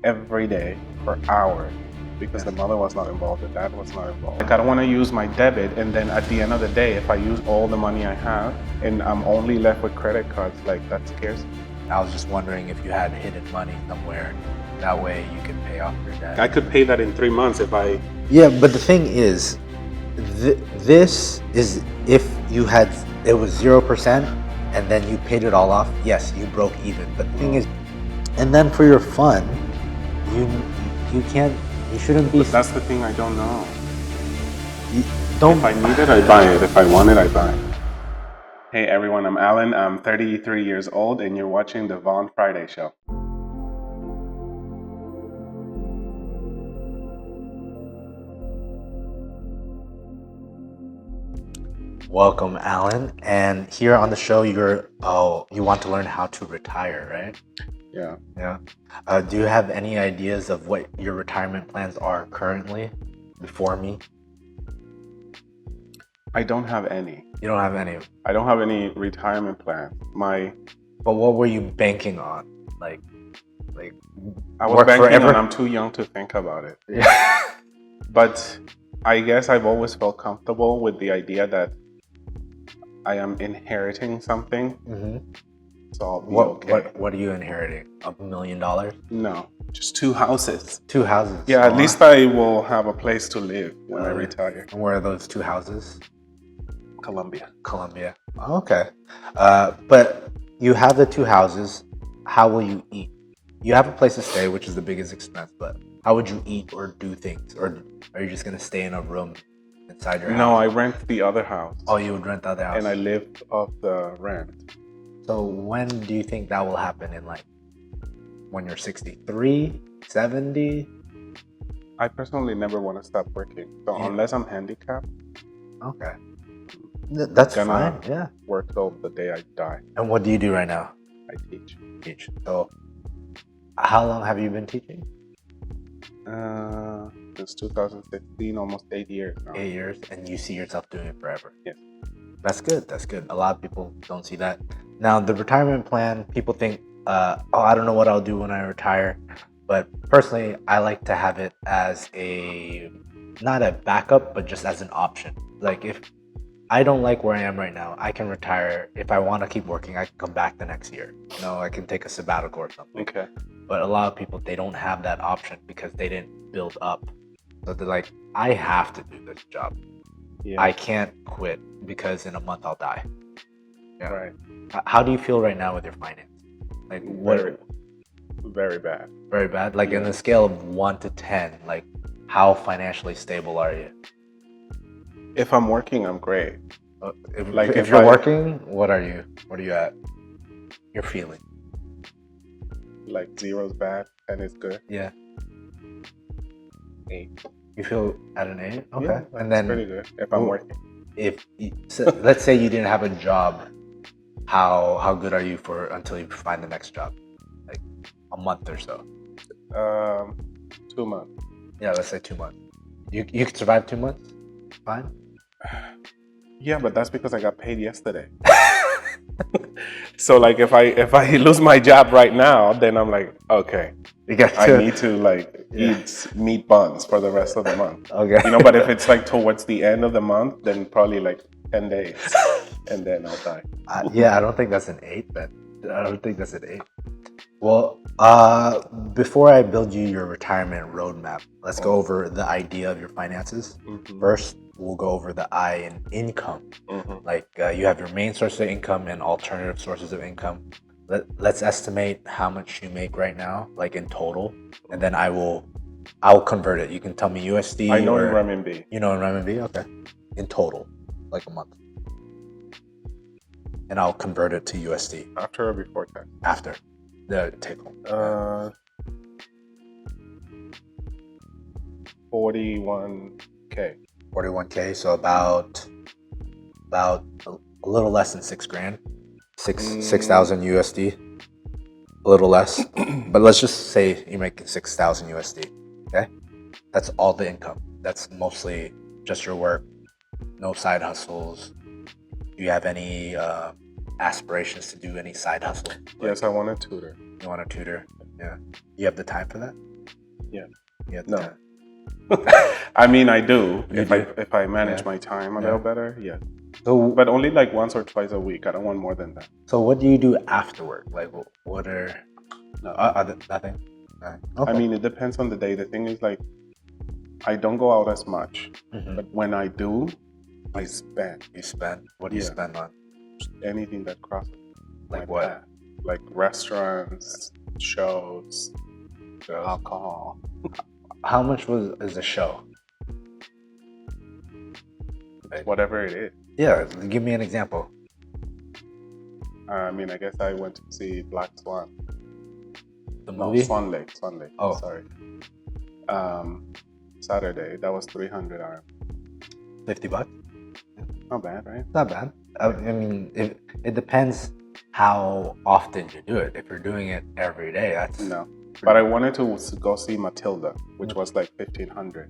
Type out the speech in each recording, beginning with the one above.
every day for hours because the mother was not involved, the dad was not involved. Like, I don't want to use my debit, and then at the end of the day, if I use all the money I have and I'm only left with credit cards, like, that scares me. I was just wondering if you had hidden money somewhere. That way you can pay off your debt. I could pay that in 3 months if I... Yeah, but the thing is, this is if you had, it was 0% and then you paid it all off, yes, you broke even. But the thing is, and then for your fun, you shouldn't be... But that's the thing, I don't know. Don't... If I need it, I buy it. If I want it, I buy it. Hey everyone, I'm Alan. I'm 33 years old and you're watching the Vaughn Friday Show. Welcome, Alan. And here on the show, you want to learn how to retire, right? Yeah. Yeah. Do you have any ideas of what your retirement plans are currently before me? I don't have any. You don't have any. I don't have any retirement plan. But what were you banking on? Like I was work banking forever? on I'm too young to think about it. Yeah. But I guess I've always felt comfortable with the idea that I am inheriting something. Mm-hmm. So I'll be okay. What are you inheriting? $1 million? No, just 2 houses. 2 houses? Yeah, at least I will have a place to live when I retire. And where are those 2 houses? Colombia. Okay. But you have the 2 houses. How will you eat? You have a place to stay, which is the biggest expense, but how would you eat or do things? Or are you just going to stay in a room inside your house? No, I rent the other house. Oh, you would rent the other house? And I live off the rent. So when do you think that will happen? When you're 63, 70? I personally never want to stop working. So unless I'm handicapped, okay. That's fine, yeah. Work till the day I die. And what do you do right now? I teach. So how long have you been teaching? Since 2016, almost 8 years now. 8 years, and you see yourself doing it forever? Yes. That's good. A lot of people don't see that. Now, the retirement plan, people think, I don't know what I'll do when I retire. But personally, I like to have it as not a backup, but just as an option. Like, if I don't like where I am right now, I can retire. If I want to keep working, I can come back the next year. I can take a sabbatical or something. Okay. But a lot of people, they don't have that option because they didn't build up. So they're like, I have to do this job. Yeah. I can't quit because in a month I'll die. Yeah. Right. How do you feel right now with your finance? Like, very bad. Very bad? Like, in the scale of 1 to 10, like, how financially stable are you? If I'm working, I'm great. If you're working, what are you at? Your feeling? Like 0's bad and it's good. Yeah. 8. You feel at an 8? Okay. Yeah, and then pretty good if I'm working. So let's say you didn't have a job, how good are you until you find the next job? Like a month or so? 2 months. Yeah, let's say 2 months. You could survive 2 months? Fine. Yeah, but that's because I got paid yesterday. So like if I lose my job right now, then I'm like, okay, I need to eat meat buns for the rest of the month. Okay. But if it's like towards the end of the month, then probably like 10 days and then I'll die. I don't think that's an 8 then. I don't think that's an 8. Well, before I build you your retirement roadmap, let's go over the idea of your finances. Mm-hmm. First, we'll go over the I in income. Mm-hmm. Like you have your main source of income and alternative sources of income. Let's estimate how much you make right now, like in total, and then I'll convert it. You can tell me USD. I know in renminbi. You know in renminbi? Okay. In total, like a month. And I'll convert it to USD. After or before tax? After the take home. 41K. 41K, so about a little less than $6,000. 6,000 USD. A little less. But let's just say you're making 6,000 USD. Okay? That's all the income. That's mostly just your work. No side hustles. Do you have any aspirations to do any side hustle? Yes, I want to tutor. You want to tutor? Yeah. You have the time for that? Yeah. You have No. time. I mean, I do. You If do? I manage Yeah. my time a Yeah. little better, yeah. So, But only like once or twice a week. I don't want more than that. so what do you do after work? Like, what are No. nothing? I Okay. mean, it depends on the day. The thing is, like, I don't go out as much, Mhm. but when I do, I spend You spend. What do you Yeah. spend on? anything that crosses Like my what? path. Like restaurants, shows, alcohol. How much is a show? Like, Whatever it is. yeah, give me an example. I mean, I guess I went to see Black Swan. The No, movie. Swan Lake. Oh. Sorry. Saturday. That was 300 RM. $50. Not bad, right? Not bad. I mean, it depends how often you do it. If you're doing it every day, that's No. But I wanted to go see Matilda, which was like 1,500.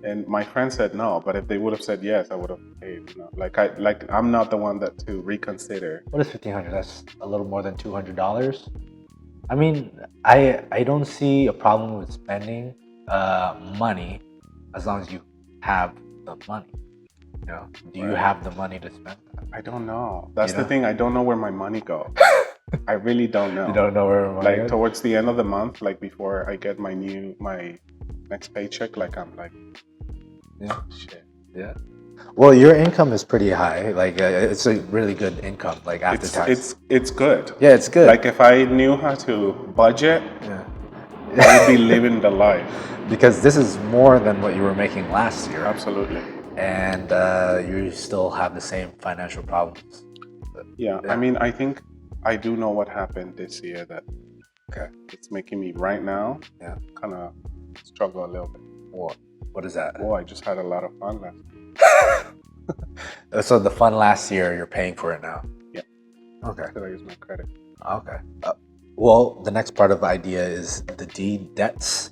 And my friend said no, but if they would have said yes, I would have paid. You know, like I'm not the one that to reconsider. What is $1,500? That's a little more than $200. I mean, I don't see a problem with spending money as long as you have the money. You know, do you Right. have the money to spend? I don't know. That's You the know? thing. I don't know where my money goes. I really don't know. You don't know where money Like is? towards the end of the month, like before I get my next paycheck, like I'm like, Yeah. shit. Yeah. Well, your income is pretty high. Like it's a really good income, like after tax. It's good. Yeah, it's good. Like if I knew how to budget, yeah. I would be living the life. Because this is more than what you were making last year, Absolutely. and you still have the same financial problems. Yeah. Yeah. I mean, I think I do know what happened this year that Okay. it's making me right now Yeah. kind of struggle a little bit. What is that? Oh, I just had a lot of fun last. So the fun last year, you're paying for it now. Yeah. Okay. Because I use my credit. Okay. Well, the next part of the idea is the debts.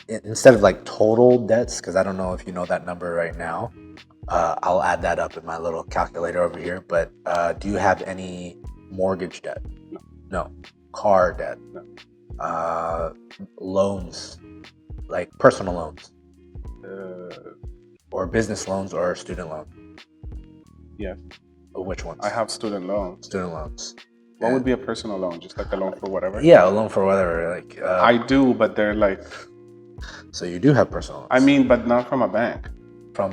Instead of like total debts, because I don't know if you know that number right now. I'll add that up in my little calculator over here. But do you have any mortgage debt? No. No. Car debt? No. Loans, like personal loans, or business loans, or student loans? Yes. Which ones? I have student loans. Student loans. What would be a personal loan? Just like a loan for whatever? Yeah, a loan for whatever. Like I do, but they're like. So you do have personal loans. I mean, but not from a bank. From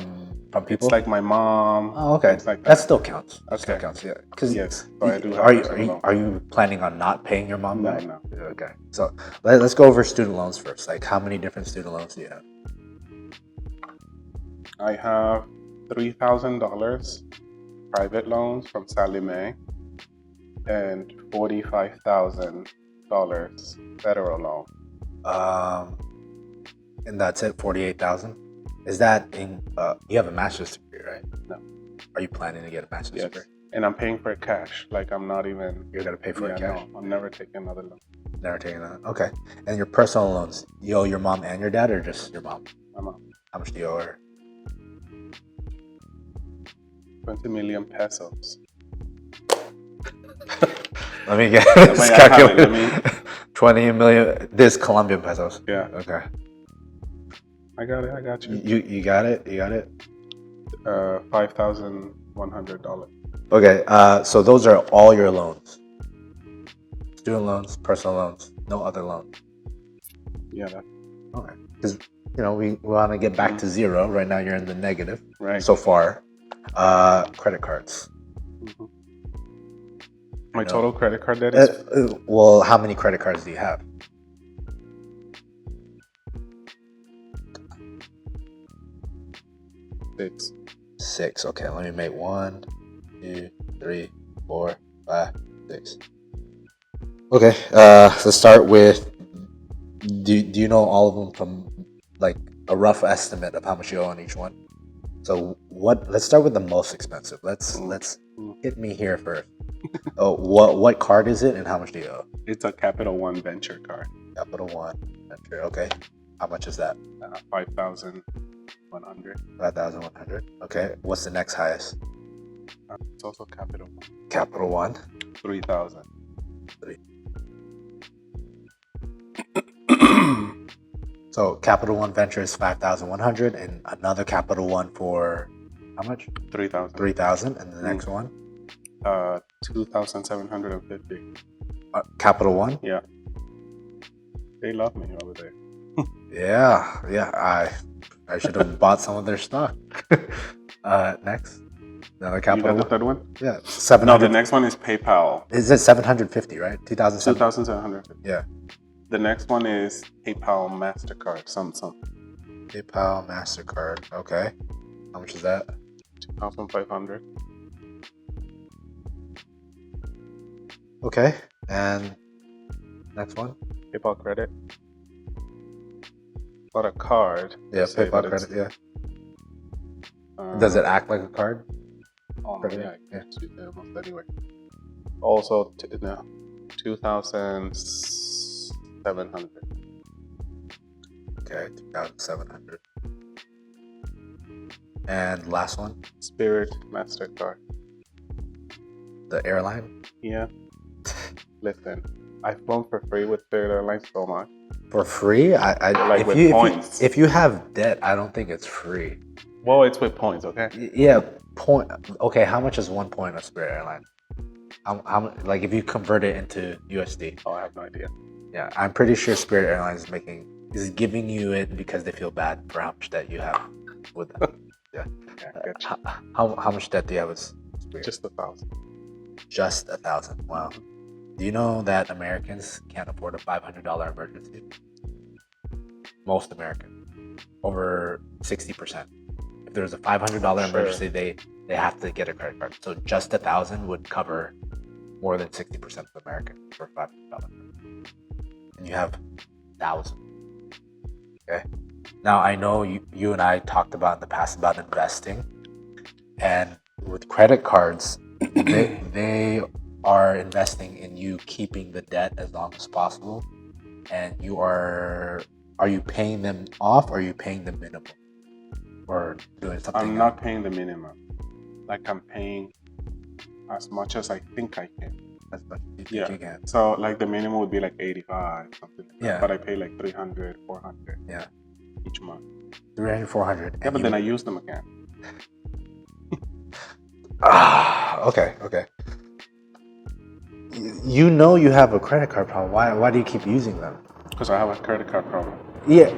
people. It's like my mom. Oh, okay. It's like that still counts. That still Okay. counts. Yeah. Because Yes. So I do have are you personal loan. are you planning on not paying your mom No, back? no. Okay. So let's go over student loans first. Like, how many different student loans do you have? I have $3,000 private loans from Sally Mae and $45,000 federal loan. And that's it. 48,000. Is that in? You have a master's degree, right? No. Are you planning to get a master's Yes. degree? And I'm paying for it cash. Like I'm not even. You're gonna pay for it cash. No, I'm never taking another loan. Never taking that. Okay. And your personal loans, you owe your mom and your dad, or just your mom? My mom. How much do you owe her? 20 million pesos. Let me get Wait, this I have it, calculator. 20 million. This Colombian pesos. Yeah. Okay. I got it. I got you. You got it. You got it. $5,100. Okay. So those are all your loans. Student loans, personal loans, no other loans. Yeah. That, Okay. Because we want to get back to zero. Right now you're in the negative right. so far. Credit cards. Mhm. My No. total credit card debt is Well, how many credit cards do you have? six. 6. Okay, let me make 1, 2, 3, 4, 5, 6. Okay, let's start with. Do you know all of them from like a rough estimate of how much you owe on each one? So let's start with the most expensive. Let's hit me here first. Oh, what card is it and how much do you owe? It's a Capital One Venture card. Capital One Venture. Okay, how much is that? 5,100. 5,100. Okay, what's the next highest? It's also Capital One. Capital One. 3,000. So Capital One Venture is 5,100, and another Capital One for how much? 3,000. 3,000, and the next one, 2,750. Capital One. Yeah. They love me over there. Yeah. I should have bought some of their stock. Next, another You Capital got the One. third one? Yeah, 700. No, the next one is PayPal. Is it 750? Right, 2,700. 2,750. Yeah. The next one is PayPal MasterCard. Something. PayPal Mastercard. Okay, how much is that? 2,500. Okay, and next one. PayPal Credit. Not a card. Yeah, per se, PayPal but it's, Credit. Yeah. Does it act like a card? Oh, Credit? yeah, Yeah. it's almost anywhere. Also, 2,700. Okay, 2,700. And last one, Spirit MasterCard. the airline. Yeah. Listen, I've flown for free with Spirit Airlines so much. For free? I Like with points. If you have debt, I don't think it's free. Well, it's with points, okay? Yeah, point. Okay, how much is 1 point of Spirit Airline? How like if you convert it into USD? Oh, I have no idea. Yeah, I'm pretty sure Spirit Airlines is giving you it because they feel bad for how much debt you have with them. Yeah, get you. How much debt do you have with Spirit? Just 1,000. Just 1,000. Wow. Do you know that Americans can't afford a $500 emergency? Most Americans, over 60%. If there's a $500 Sure. emergency, they have to get a credit card. So just 1,000 would cover more than 60% of Americans for $500. And you have 1,000. Okay. Now I know you and I talked about in the past about investing, and with credit cards, they are investing in you keeping the debt as long as possible, and are you paying them off, or are you paying the minimum, or doing something I'm else? not paying the minimum. Like, I'm paying as much as I think I can. As much as you think Yeah. you can. So, like, the minimum would be like 85, something like that. Yeah. But I pay like 300, 400 Yeah, each month. 300, 400. Yeah, but then I use them again. Okay. You know you have a credit card problem. Why do you keep using them? Because I have a credit card problem. Yeah.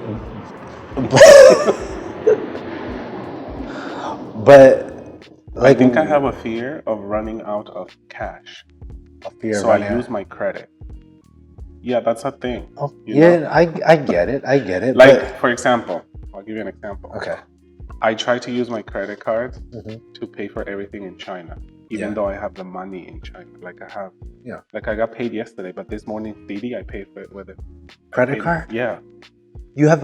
But I think I have a fear of running out of cash. a fear So I use my credit. Yeah, that's a thing. Oh, you yeah, know? I get it. Like, but- for example, I'll give you an example. okay. I try to use my credit cards Mhm. to pay for everything in China, even Yeah. though I have the money in China. Like, I have, Yeah. like, I got paid yesterday, but this morning, Didi, I paid for it with it. Credit card? Yeah. You have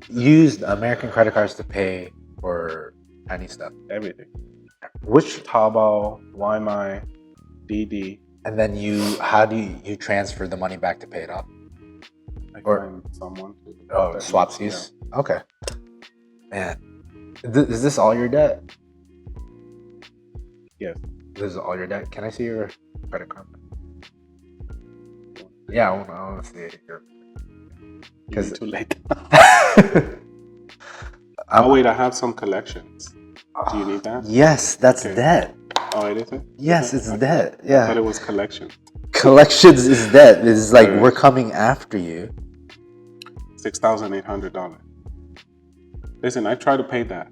used American credit cards to pay for Chinese stuff. Everything. Which Taobao, Waimai, Didi. and then how do you transfer the money back to pay it off? I Or- find someone. Oh, swapsies. Okay. Man, is this all your debt? Yes. This is all your debt. Can I see your credit card? Yeah, I want to see it here. Because it's too late. I'm- Oh, wait, I have some collections. Do you need that? Yes, that's Okay. debt. Oh, it is it? Yes, Okay. it's I debt. thought Yeah, it was collection. collections is debt. It's like Right. we're coming after you. $6,800. Listen, I tried to pay that.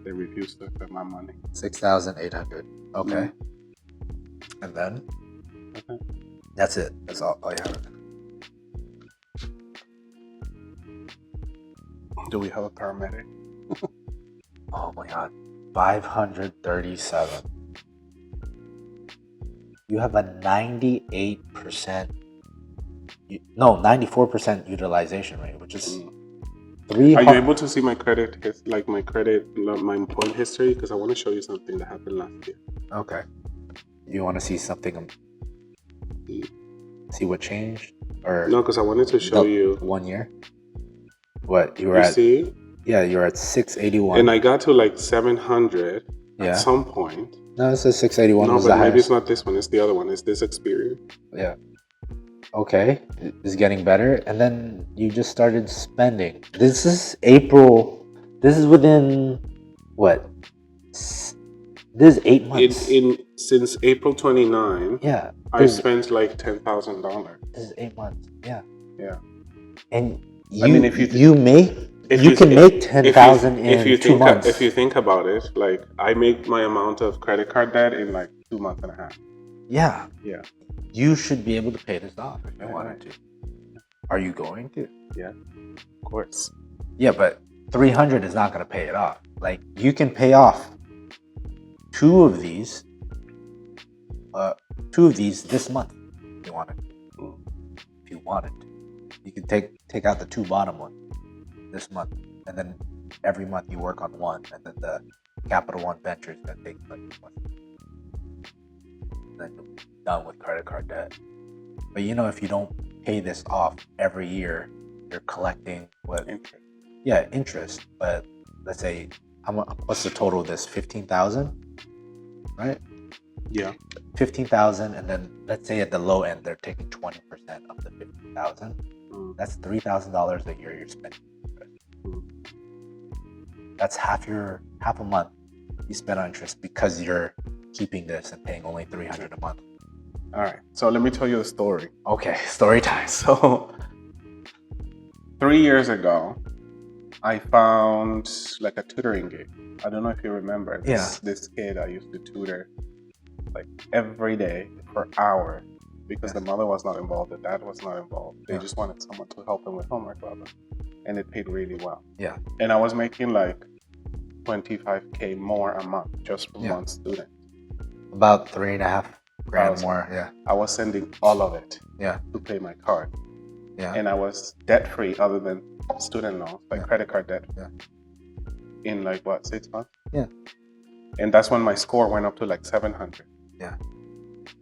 They refused to accept my money. 6,800. Okay. And then Okay. that's it. That's all you have. Do we have a paramedic? Oh my god. 537. You have a 98%, 94% utilization rate, which is Mm. Are 300. you able to see my credit, my point history? Because I want to show you something that happened last year. Okay. You want to see something? See what changed? Or No, because I wanted to show you. 1 year? What? You were You at, see? yeah, you're at 681. And I got to like 700 Yeah. at some point. No, it says 681 No, was the but maybe it's highest. not this one. It's the other one. It's this Experian. Yeah. Okay, it's getting better, and then you just started spending. This is April. This is within what? This is 8 months. Since April 29, Yeah, I this, spent like $10,000. this is 8 months. Yeah, Yeah. and I mean, if you you make if you you can if, make 10,000 if you in 2 think months. if you think about it, like I make my amount of credit card debt in like 2 months and a half. Yeah, Yeah. you should be able to pay this off if you Right, wanted right. to. Are you going to? Yeah. Of course. Yeah, but 300 is not going to pay it off. Like you can pay off two of these this month if you wanted. If you wanted to, you can take out the two bottom ones this month, and then every month you work on one, and then the Capital One Venture is gonna take like 2 months. Then you're done with credit card debt. But if you don't pay this off every year, you're collecting Interest. interest. But let's say what's the total of this? 15,000, right? Yeah. 15,000, and then let's say at the low end they're taking 20% of the 15,000. That's $3,000 a year you're spending. That's half a month you spend on interest because you're keeping this and paying only $300 a month. All right. So let me tell you a story. Okay, story time. So 3 years ago, I found like a tutoring gig. I don't know if you remember this kid I used to tutor like every day for hours because the mother was not involved, the dad was not involved. They just wanted someone to help them with homework, blah, blah. And it paid really well. Yeah. And I was making like $25K more a month just from one student. About $3,500 more. Yeah. I was sending all of it. Yeah. To pay my card. Yeah. And I was debt free other than student loans, like credit card debt. Yeah. In like what, 6 months? Yeah. And that's when my score went up to like 700. Yeah.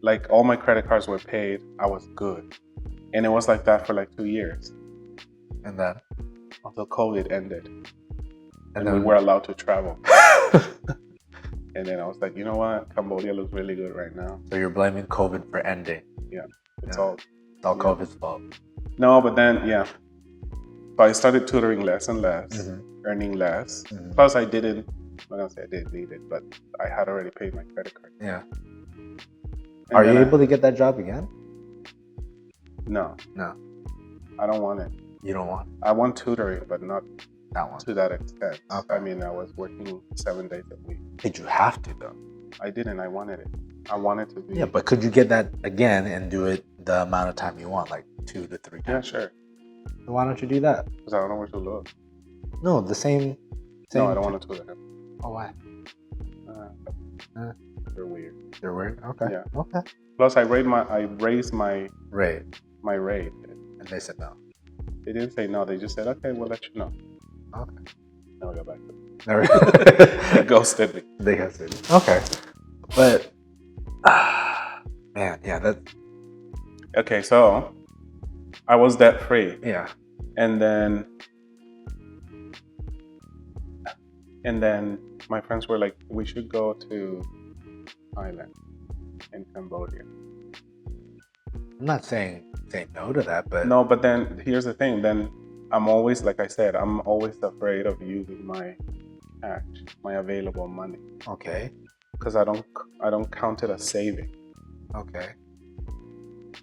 Like all my credit cards were paid. I was good. And it was like that for like 2 years. And then? Until COVID ended. And then we were allowed to travel. And then I was like, you know what? Cambodia looks really good right now. So you're blaming COVID for ending. Yeah. It's all COVID's fault. No, but then, so I started tutoring less and less, earning less. Plus I'm not gonna say I didn't need it, but I had already paid my credit card. Yeah. And are you able to get that job again? No. I don't want it. You don't want it? I want tutoring, but not that one to that extent. Okay. I mean, I was working 7 days a week. Did you have to though? I didn't. I wanted it. I wanted to be. Yeah, but could you get that again and do it the amount of time you want, like 2 to 3 times? Yeah, sure. So why don't you do that? Because I don't know where to look. No, the same. No, I don't want to tutor him. Oh, why? They're weird. They're weird. Okay. Yeah. Okay. Plus, I raised my rate. My rate, and they said no. They didn't say no. They just said, "Okay, we'll let you know." Okay. Now we go back to it. Never. They ghosted me. They ghosted me. Okay. But man, yeah, that. Okay, so I was debt free. Yeah. And then my friends were like, we should go to Thailand and Cambodia. I'm not saying no to that, but no. But then here's the thing. Then I'm always, like I said, I'm always afraid of using my cash, my available money. Okay. Because I don't count it as saving. Okay.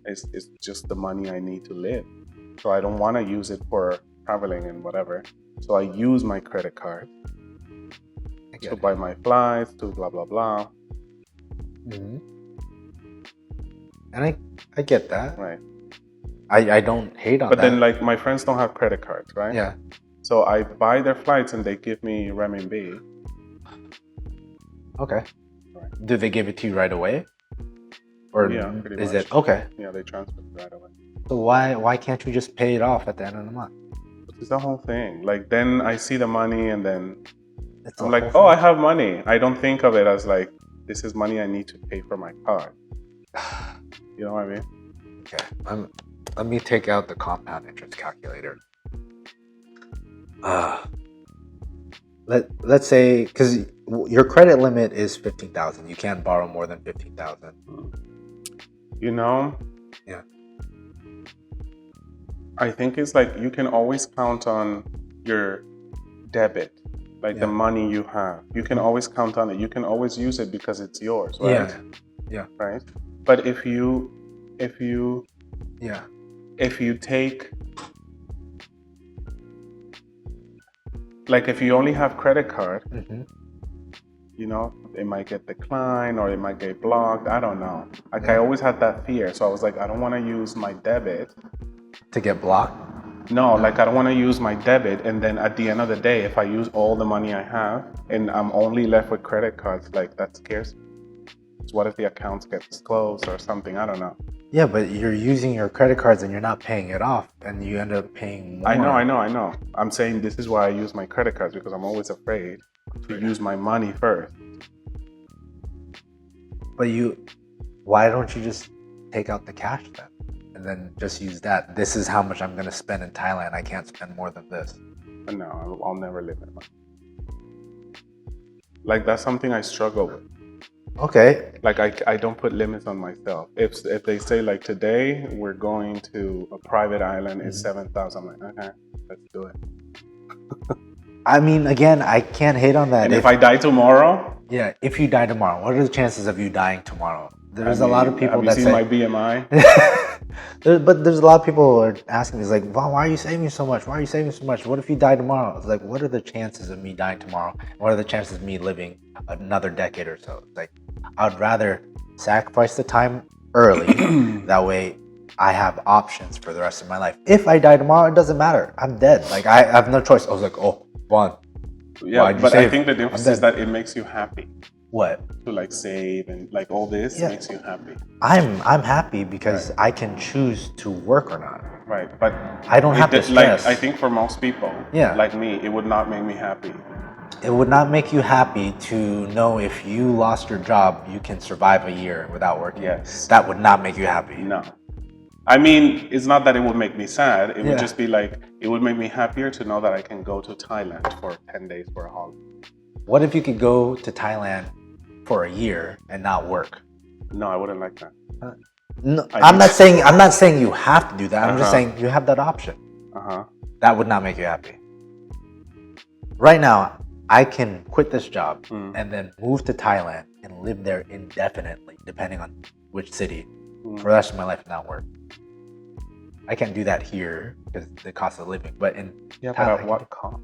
It's just the money I need to live. So I don't want to use it for traveling and whatever. So I use my credit card to buy my flights, to blah, blah, blah. Mm-hmm. And I get that. Right. I don't hate on that. But then, like, my friends don't have credit cards, right? Yeah. So I buy their flights and they give me renminbi. Okay. Right. Do they give it to you right away? Or yeah, pretty is much. it okay? Yeah, they transfer it right away. So why can't you just pay it off at the end of the month? It's the whole thing. Like, then I see the money and then It's I'm like, oh, I have money. I don't think of it as like, this is money I need to pay for my card. You know what I mean? Okay. Let me take out the compound interest calculator. Let's say, because your credit limit is 15,000. You can't borrow more than 15,000. You know? Yeah. I think it's like you can always count on your debit, like the money you have. You can always count on it. You can always use it because it's yours, right? Yeah. Right. But if you take, like, if you only have credit card, you know, it might get declined or it might get blocked. I don't know. Like, I always had that fear. So I was like, I don't want to use my debit. To get blocked? No, like, I don't want to use my debit. And then at the end of the day, if I use all the money I have and I'm only left with credit cards, like, that scares me. So what if the accounts get closed or something? I don't know. Yeah, but you're using your credit cards and you're not paying it off, and you end up paying more. I know. I'm saying this is why I use my credit cards, because I'm always afraid to use my money first. But why don't you just take out the cash then? And then just use that. This is how much I'm going to spend in Thailand. I can't spend more than this. No, I'll never limit money. Like, that's something I struggle with. Okay. Like, I don't put limits on myself. If they say, like, today we're going to a private island, it's 7,000. I'm like, okay, let's do it. I mean, again, I can't hate on that. And if I die tomorrow? Yeah, if you die tomorrow, what are the chances of you dying tomorrow? There's a lot of people that say... Have you seen my BMI? But there's a lot of people who are asking me, like, wow, why are you saving so much? Why are you saving so much? What if you die tomorrow? It's like, what are the chances of me dying tomorrow? What are the chances of me living another decade or so? It's like, I'd rather sacrifice the time early. That way I have options for the rest of my life. If I die tomorrow, it doesn't matter. I'm dead. Like, I have no choice. I was like, oh, Juan. Yeah, but I think the difference is that it makes you happy. What? To, like, save and, like, all this makes you happy. I'm happy because I can choose to work or not. Right, but I don't have to stress. Like, I think for most people, like me, it would not make me happy. It would not make you happy to know if you lost your job, you can survive a year without working. Yes. That would not make you happy. No. I mean, it's not that it would make me sad. It would just be like, it would make me happier to know that I can go to Thailand for 10 days for a holiday. What if you could go to Thailand for a year and not work? No, I wouldn't like that. No, I'm not saying you have to do that. I'm just saying you have that option. That would not make you happy. Right now, I can quit this job and then move to Thailand and live there indefinitely, depending on which city, for the rest of my life and not work. I can't do that here because the cost of living, but in Thailand, but at what cost?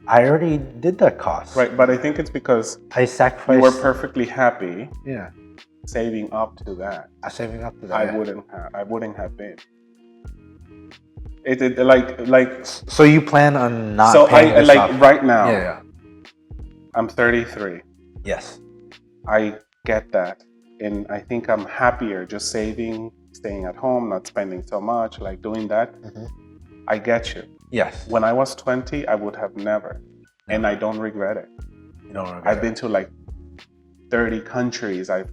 I already did that cost. Right, but I think it's because I sacrificed. You were perfectly happy. Yeah. Saving up to that. Saving up to that. I wouldn't have been. It like. So you plan on not? So paying I like off. Right now. Yeah. I'm 33. Yes. I get that, and I think I'm happier just saving, staying at home, not spending so much, like doing that. I get you. Yes. When I was 20, I would have never, and I don't regret it. You don't regret I've been to like 30 countries. I've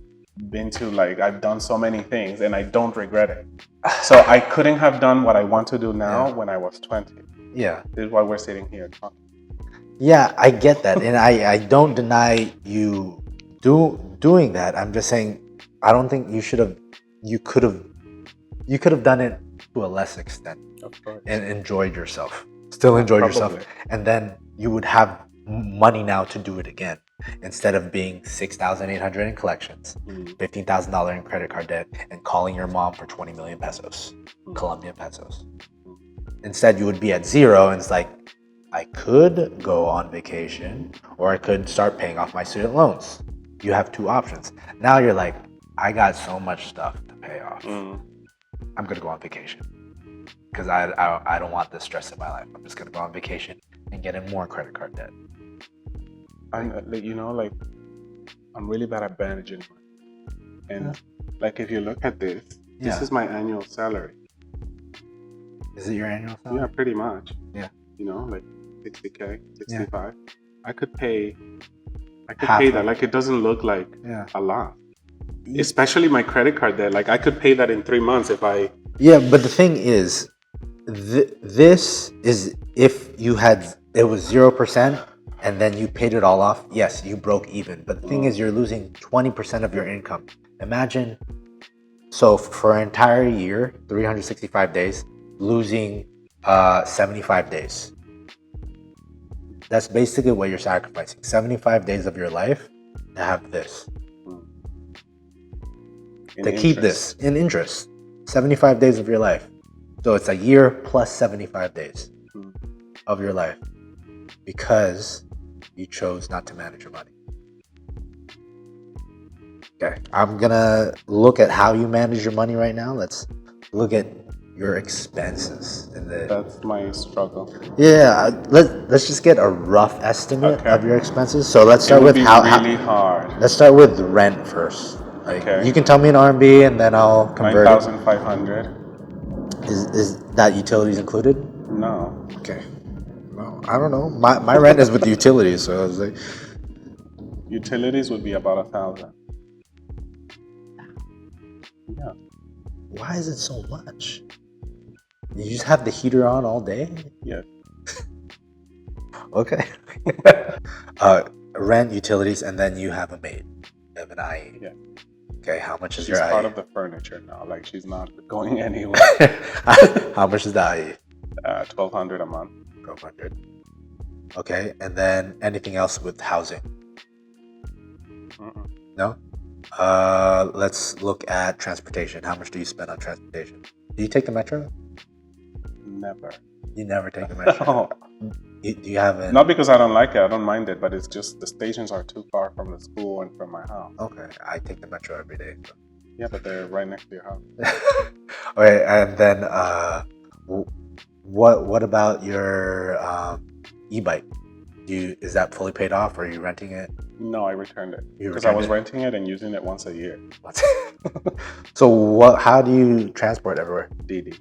been to I've done so many things, and I don't regret it. So I couldn't have done what I want to do now when I was 20. Yeah. This is why we're sitting here talking. Yeah, I get that, and I don't deny you doing that. I'm just saying I don't think you should have. You could have done it to a less extent. Of course. And enjoyed yourself. Still enjoyed yourself, and then you would have money now to do it again instead of being $6,800 in collections, $15,000 in credit card debt, and calling your mom for 20 million pesos, Colombian pesos. Instead, you would be at zero, and it's like, I could go on vacation, or I could start paying off my student loans. You have two options. Now you're like, I got so much stuff to pay off. I'm gonna go on vacation because I don't want this stress in my life. I'm just gonna go on vacation and get in more credit card debt. I'm really bad at managing money. And like, if you look at this is my annual salary. Is it your annual salary? Yeah, pretty much. Yeah. You know, like 60K, 65. Yeah. I could pay Half that. Like, it doesn't look like a lot. Especially my credit card debt. Like, I could pay that in 3 months if I... Yeah, but the thing is, this is if you had... It was 0%, and then you paid it all off. Yes, you broke even. But the thing is, you're losing 20% of your income. Imagine... So, for an entire year, 365 days, losing 75 days. That's basically what you're sacrificing. 75 days of your life to have this. Keep this in interest. 75 days of your life. So it's a year plus 75 days of your life because you chose not to manage your money. Okay, I'm gonna look at how you manage your money right now. Let's look at your expenses. That's my struggle. Yeah, let's just get a rough estimate of your expenses. So let's start with really hard. Let's start with rent first. Okay. You can tell me in RMB and then I'll convert 9,500. Is that utilities included? No. Okay. Well, I don't know. My rent is with the utilities, so I was like, utilities would be about 1,000. Yeah. Why is it so much? You just have the heater on all day? Yes. Okay. Rent, utilities, and then you have a maid. You have an IE. Yeah. Okay, how much is she's your IE? She's part of the furniture now. Like, she's not going anywhere. How much is the IE? 1,200 a month. 1,200. Okay, and then anything else with housing? No? Let's look at transportation. How much do you spend on transportation? Do you take the metro? Never. You never take the metro? No. Do you have it? Not because I don't like it. I don't mind it, but it's just the stations are too far from the school and from my house. Okay, I take the metro every day. So. Yeah, but they're right next to your house. Okay, and then what about your e-bike? Is that fully paid off, or are you renting it? No, I returned it because I was renting it and using it once a year. So how do you transport everywhere? Didi.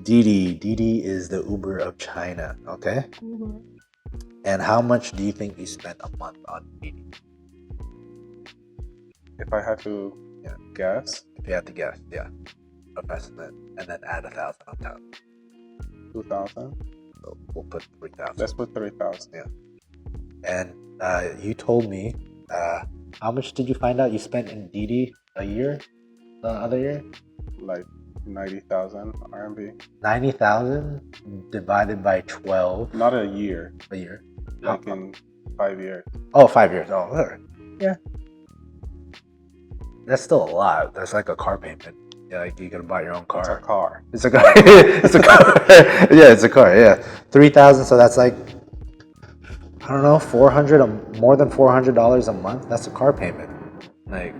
Didi is the Uber of China. Okay. Mm-hmm. And how much do you think you spend a month on Didi? If I had to guess, if you had to guess, yeah, rough estimate, and then add 1,000 on top. 2,000. So we'll put 3,000. Let's put 3,000. Yeah. And you told me, how much did you find out you spent in Didi a year, the other year? Like 90,000 RMB. 90,000 divided by 12. Not a year. A year. Like in 5 years. Oh, 5 years. Oh, all right. Yeah. That's still a lot. That's like a car payment. Yeah, like you could buy your own car. It's a car. It's a car. It's a car. Yeah, it's a car. Yeah, 3,000. So that's like, I don't know, more than $400 a month. That's a car payment. Like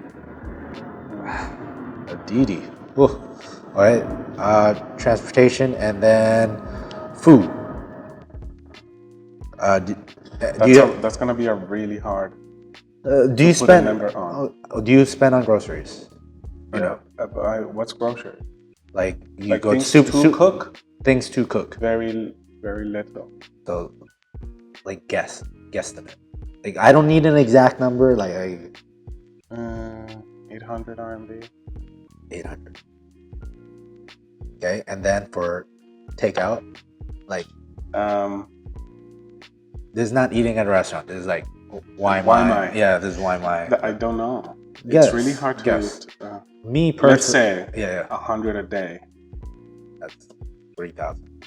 a Didi. Ooh. All right. Transportation and then food. That's gonna be a really hard. Do you spend? Do you spend on groceries? You know, what's grocery? Like you like go things to cook. Things to cook. Very, very little. So, like guesstimate. Like I don't need an exact number. Like 800 RMB. 800. Okay, and then for takeout, like this is not eating at a restaurant. This is like why my? Yeah, this is why my. I don't know. Guess, it's really hard to guess. Me personally, let's say yeah, 100 a day. That's 3,000.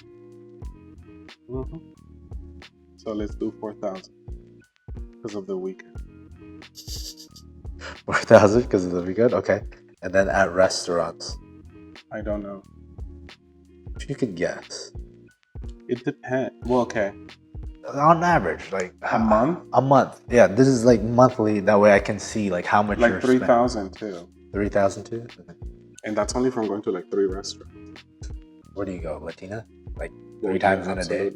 Mm-hmm. So let's do 4,000 because of the weekend. 4,000 because of the weekend. Okay, and then at restaurants. I don't know. You could guess. It depends. Well, okay. On average, like a month. A month. Yeah, this is like monthly. That way, I can see like how much. Like 3,000 too. 3,000 too. And that's only from going to like 3 restaurants. Where do you go, Latina? Like 3 times in a day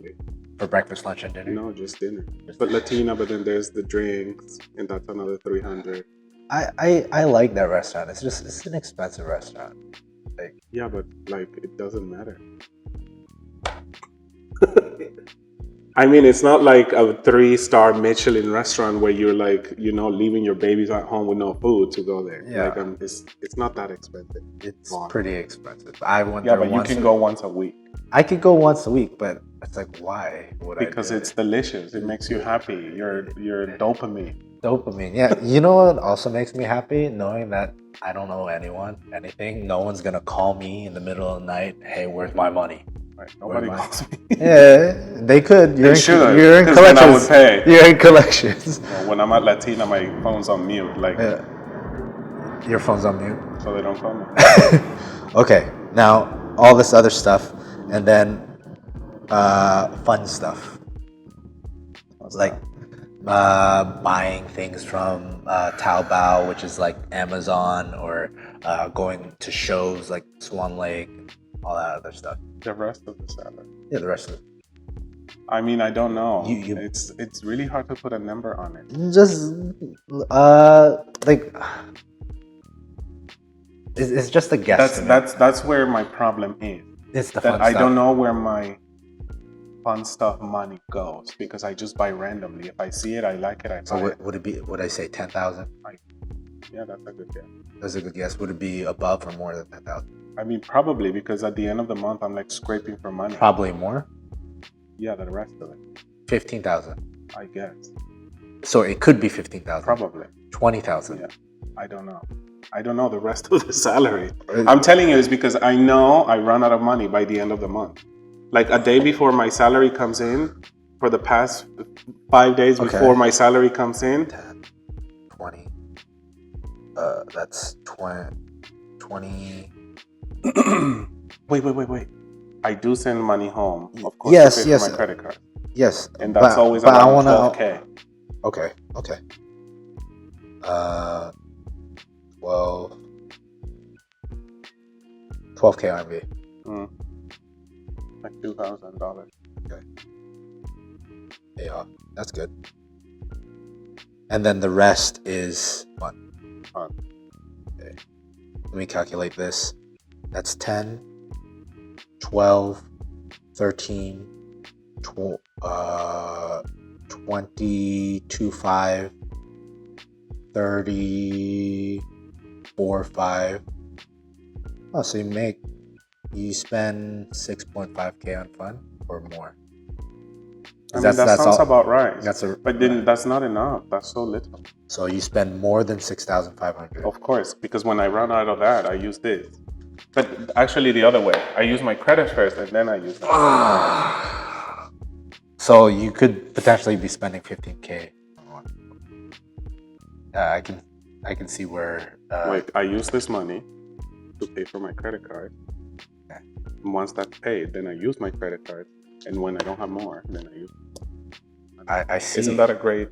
for breakfast, lunch, and dinner. No, just dinner. But Latina, but then there's the drinks, and that's another 300. I like that restaurant. It's an expensive restaurant. Like yeah, but like it doesn't matter. I mean, it's not like a 3-star Michelin restaurant where you're like, leaving your babies at home with no food to go there. Yeah. Like, it's not that expensive. It's pretty expensive. I went there but you can go once a week. I could go once a week, but it's like, why would because it's delicious. It makes you happy. Your dopamine. Dopamine. Yeah. You know what also makes me happy? Knowing that I don't owe anyone anything. No one's gonna call me in the middle of the night. Hey, where's my money? Right. Nobody calls me. Yeah, they could. They should. You're in 'Cause then I would collections. pay. You're in collections. When I'm at Latina, my phone's on mute, like, Your phone's on mute. so they don't call me. Okay. Now all this other stuff, and then fun stuff like buying things from Taobao, which is like Amazon, or going to shows like Swan Lake, all that other stuff. The rest of the salary. Yeah, the rest of it. I mean, I don't know. You- It's really hard to put a number on it. Just like it's just a guess. That's where my problem is. It's the That fun I stuff. don't know where my fun stuff money goes because I just buy randomly. If I see it, I like it, I buy So it. would it be? Would I say 10,000? Yeah, that's a good guess. That's a good guess. Would it be above or more than 10,000? I mean, probably because at the end of the month, I'm like scraping for money. Probably more. Yeah, the rest of it, 15,000. I guess. So it could be 15,000. Probably. 20,000. Yeah. I don't know. I don't know the rest of the salary. I'm telling you, it's because I know I run out of money by the end of the month. Like a day before my salary comes in, for the past 5 days before my salary comes in. 10, 20. That's 20. Wait. I do send money home, of course, Yes, to pay yes. for my credit card. Yes. And that's always but I around wanna- 12K. Okay. 12K RMB. Like $2,000. Yeah, that's good. And then the rest is fun. Fun. Okay. Let me calculate this. That's 10, 12, 13, 22, 5, 34, 5. Oh, so you spend 6.5K on fun or more? I mean, that sounds about right. But then that's not enough. That's so little. So you spend more than 6,500. Of course, because when I run out of that, I use this. But actually, the other way. I use my credit first, and then I use that. So you could potentially be spending 15K. I can see where. Like I use this money to pay for my credit card. Okay. And once that's paid, then I use my credit card, and when I don't have more, then I use. I see. Isn't that a great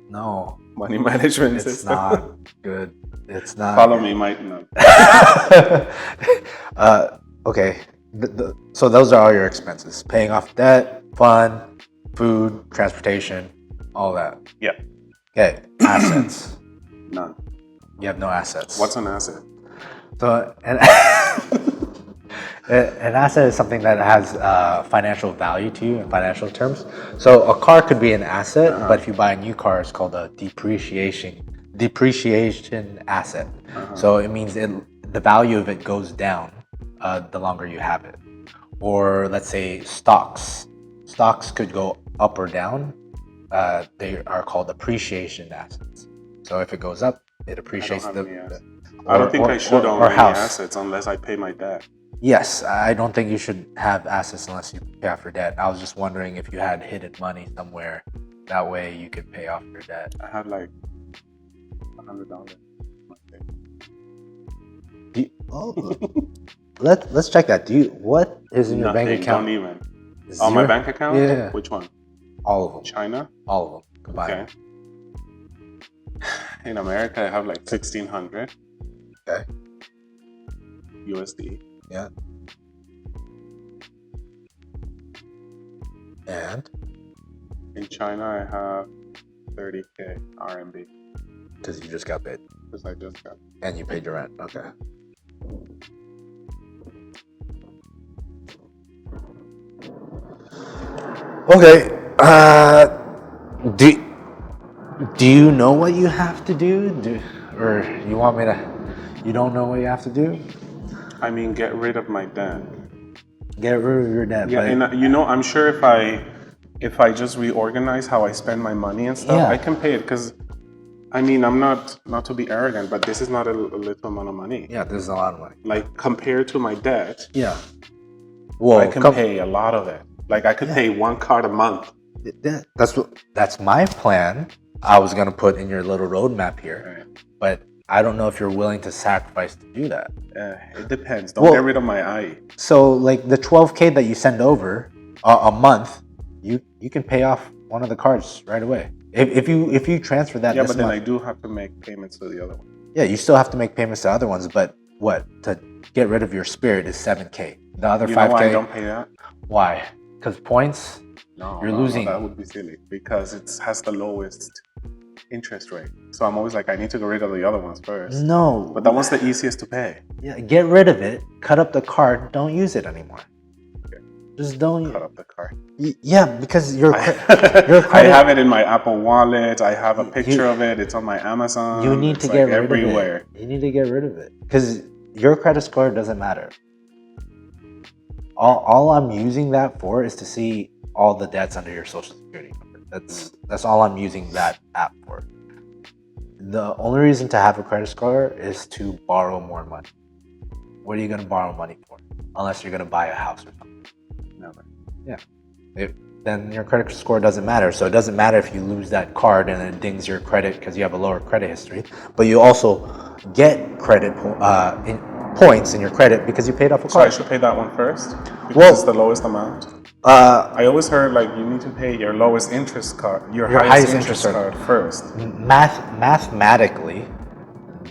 No, money management it's system? not good. It's not. Follow me, Mike. No. Okay. So those are all your expenses: paying off debt, fun, food, transportation, all that. Yeah. Okay. Assets. None. You have no assets. What's an asset? So an asset is something that has financial value to you in financial terms. So a car could be an asset, but if you buy a new car, it's called a depreciation asset. So it means the value of it goes down the longer you have it. Or let's say stocks. Stocks could go up or down. They are called appreciation assets. So if it goes up, it appreciates I don't think I should own any assets unless I pay my debt. Yes, I don't think you should have assets unless you pay off your debt. I was just wondering if you had hidden money somewhere. That way you could pay off your debt. I have like $100. Let's check that. What is in your bank account? Don't even. Zero? On my bank account? Yeah. Which one? All of them. China? All of them combined. Okay. In America, I have like 1,600. Okay. USD. Yeah. And In China, I have 30K RMB because you just got paid because I just got. and you paid your rent. Okay. Okay. Do you know what you have to do? Or you want me to? You don't know what you have to do? I mean, get rid of my debt. Get rid of your debt. Yeah, but and I'm sure if I if I just reorganize how I spend my money and stuff, Yeah. I can pay it because, I mean, I'm not to be arrogant, but this is not a little amount of money. Yeah, this is a lot of money. Like compared to my debt, Yeah. Well, I can pay a lot of it. Like I could pay one card a month. That's my plan. I was gonna put in your little roadmap here, Right. but I don't know if you're willing to sacrifice to do that. It depends. Don't get rid of my eye. So, like the 12K that you send over a month, you can pay off one of the cards right away. If you transfer that, Yeah, this but then month, I do have to make payments to the other one. yeah, you still have to make payments to other ones. But what to get rid of your spirit is 7K. The other You 5K. know why I don't pay that? Why? Because points. No, You're losing. That would be silly because it has the lowest interest rate. So I'm always like, I need to get rid of the other ones first. No. But that one's the easiest to pay. Yeah, get rid of it. Cut up the card. Don't use it anymore. Okay. Just don't. Cut up the card. Yeah, because your I credit. have it in my Apple Wallet. I have a picture of it. It's on my Amazon. You need to It's get like rid everywhere. of it. You need to get rid of it because your credit score doesn't matter. All I'm using that for is to see all the debts under your social security number. That's all I'm using that app for. The only reason to have a credit score is to borrow more money. What are you going to borrow money for? Unless you're going to buy a house or something. Never. Yeah. Then your credit score doesn't matter. So it doesn't matter if you lose that card and it dings your credit because you have a lower credit history. But you also get credit points in your credit because you paid off a So I card. should pay that one first because Well- it's the lowest amount. I always heard like you need to pay your lowest interest card, your highest interest card first. Mathematically,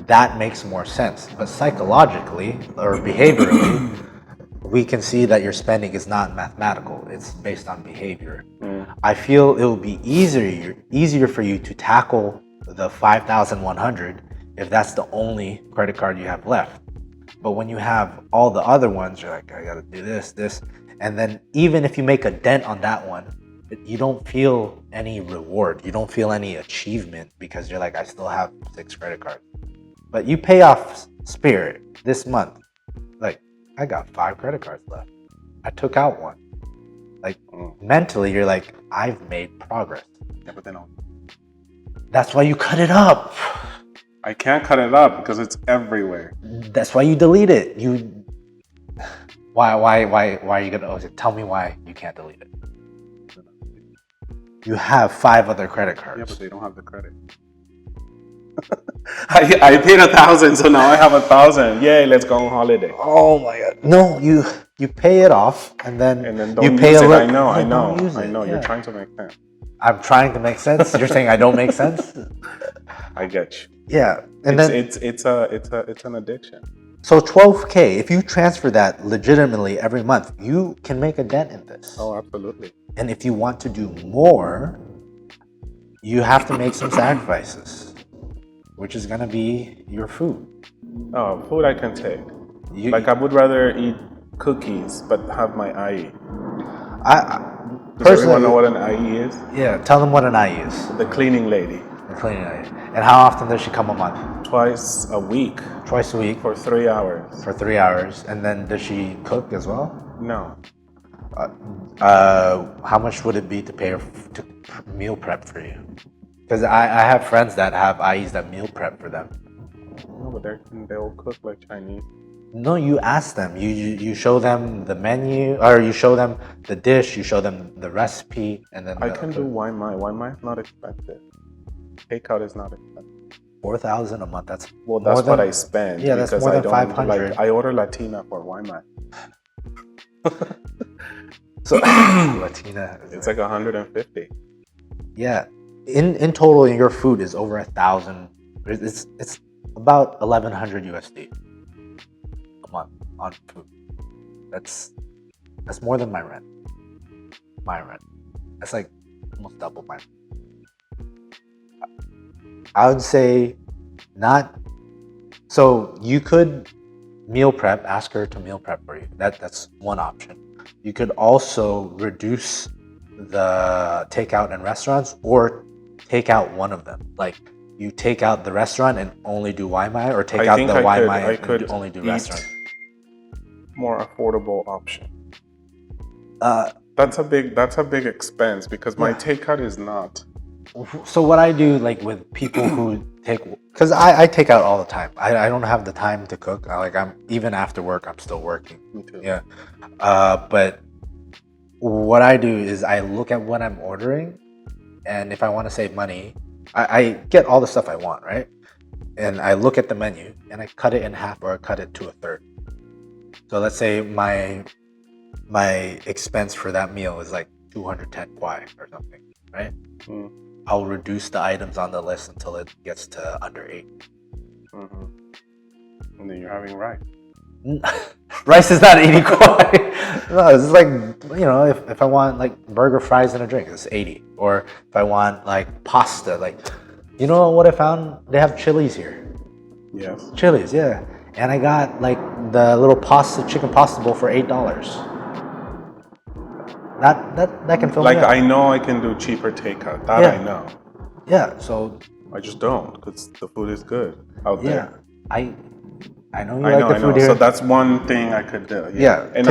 that makes more sense. But psychologically or behaviorally, we can see that your spending is not mathematical. It's based on behavior. I feel it will be easier for you to tackle the 5,100 if that's the only credit card you have left. But when you have all the other ones, you're like, I gotta do this. And then even if you make a dent on that one, you don't feel any reward. You don't feel any achievement because you're like, I still have 6 credit cards. But you pay off Spirit this month. Like, I got 5 credit cards left. I took out one. Like, mentally, you're like, I've made progress. Yeah, but then That's why you cut it up. I can't cut it up because it's everywhere. That's why you delete it. Why are you gonna tell me why you can't delete it? You have 5 other credit cards. Yeah, but they don't have the credit. I paid 1,000, so now I have 1,000. Yay, let's go on holiday. Oh my god. No, you pay it off and then don't you pay use a it. little. I Don't know. use it, You're yeah. trying to make sense. I'm trying to make sense. You're saying I don't make sense? I get you. Yeah. And It's an addiction. so 12K, if you transfer that legitimately every month, you can make a dent in this. Oh, absolutely. And if you want to do more, you have to make some sacrifices, which is going to be your food. Oh, food I can take. You, Like I would rather eat cookies, but have my IE. Does personally, everyone know what an IE is? yeah, tell them what an IE is. The cleaning lady. The cleaning IE. And how often does she come a month? Twice a week Twice a week for 3 hours. for 3 hours. And then does she cook as well? No. How much would it be to pay her to meal prep for you? Because I have friends that have IEs that meal prep for them. No, but they'll cook like Chinese. No, you ask them. You show them the menu, or you show them the dish. You show them the recipe, and then I can do Waimai. Waimai is not expensive. Takeout is not expensive. 4,000 a month. That's Well, that's more what than- I spend. Yeah, that's because more I than don't 500. Like, I order Latina for Waimai. So Latina. It's like 150. Yeah. In total, your food is over 1,000. It's about 1,100 USD a month on food. That's more than my rent. My rent. That's like almost double my rent. I would say not. So you could meal prep, ask her to meal prep for you. That's one option. You could also reduce the takeout in restaurants or take out one of them. Like you take out the restaurant and only do Waimai, or take out the Waimai and only do restaurant. More affordable option. That's a big expense because my Yeah. takeout is not. So what I do, like with people who take, because I take out all the time. I don't have the time to cook. I'm even after work, I'm still working. Me too. Yeah. But what I do is I look at what I'm ordering, and if I want to save money, I get all the stuff I want, right? And I look at the menu and I cut it in half or I cut it to a third. So let's say my expense for that meal is like 210 kwai or something, right? Mm. I'll reduce the items on the list until it gets to under 8. Mm-hmm. And then you're having rice. Rice is not 80 kwai. No, it's like, if I want like burger, fries, and a drink, it's 80. Or if I want like pasta, like, you know what I found? They have Chili's here. Yes. Chili's, yeah. And I got like the little chicken pasta bowl for $8. That can fill Like me up. I know I can do cheaper takeout. That Yeah. I know. Yeah, so I just don't because the food is good out yeah, there. I know you I like know, the I food know. here. So that's one thing I could do. Yeah, and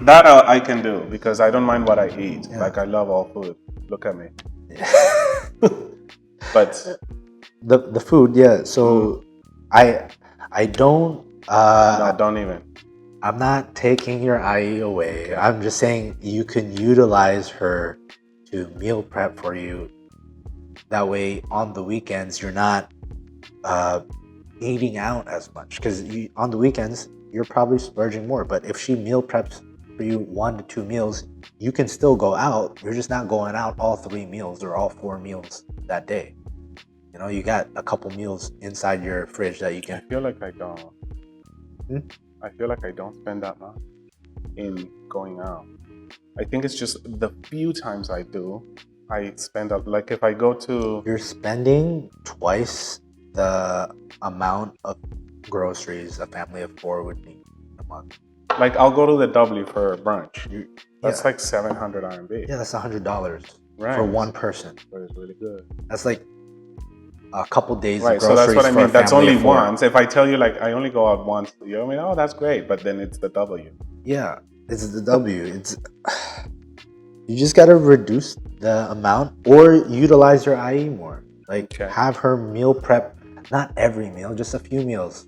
that I can do because I don't mind what I eat. Yeah. Like I love all food. Look at me. But the food, yeah. So I don't. no, don't even. I'm not taking your IE away. I'm just saying you can utilize her to meal prep for you. That way, on the weekends, you're not eating out as much because on the weekends you're probably splurging more. But if she meal preps for you 1 to 2 meals, you can still go out. You're just not going out all 3 meals or all 4 meals that day. You got a couple meals inside your fridge that you I can. feel like I don't. I feel like I don't spend that much in going out. I think it's just the few times I do, I spend up. Like if I go to, You're spending twice the amount of groceries a family of 4 would need a month. like I'll go to the W for brunch. That's Yeah. like 700 RMB. Yeah, that's $100 Right. for one person. But it's really good. That's like a couple days Right, of so groceries that's what I for a mean. That's family only of 4. once. If I tell you like I only go out once, I mean, oh, that's great. But then it's the W. Yeah, it's the W. It's you just gotta reduce the amount or utilize your IE more. Like Okay. have her meal prep, not every meal, just a few meals.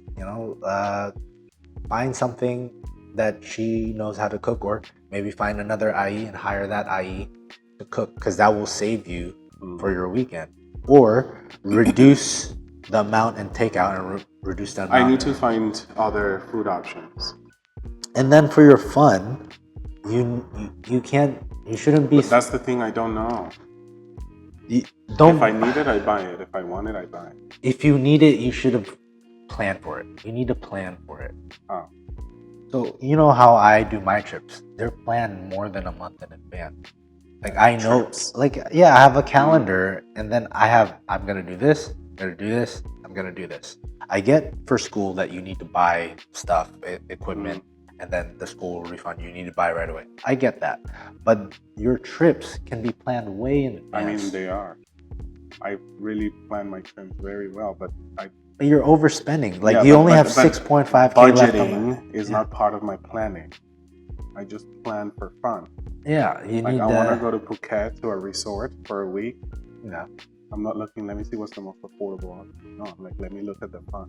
Find something that she knows how to cook, or maybe find another IE and hire that IE to cook, because that will save you for your weekend. Or reduce the amount and takeout and reduce that amount. I need to find other food options. And then for your fun, you shouldn't be. But that's the thing I don't know. Don't. If I need it, I buy it. If I want it, I buy it. If you need it, you should have planned for it. You need to plan for it. Oh. So you know how I do my trips? They're planned more than a month in advance. Like I know, Trips. I have a calendar, and then I'm gonna do this, I'm gonna do this, I'm gonna do this. I get for school that you need to buy stuff, equipment, and then the school will refund you. You need to buy right away. I get that, but your trips can be planned way in advance. I mean, they are. I really plan my trips very well, but You're overspending. Like Yeah, you but- only but- have but 6.5K left. budgeting is not part of my planning. I just plan for fun. Yeah, you Like need I want to to. go to Phuket to a resort for a week. Yeah. I'm not looking. Let me see what's the most affordable one. No, I'm like, let me look at the fun.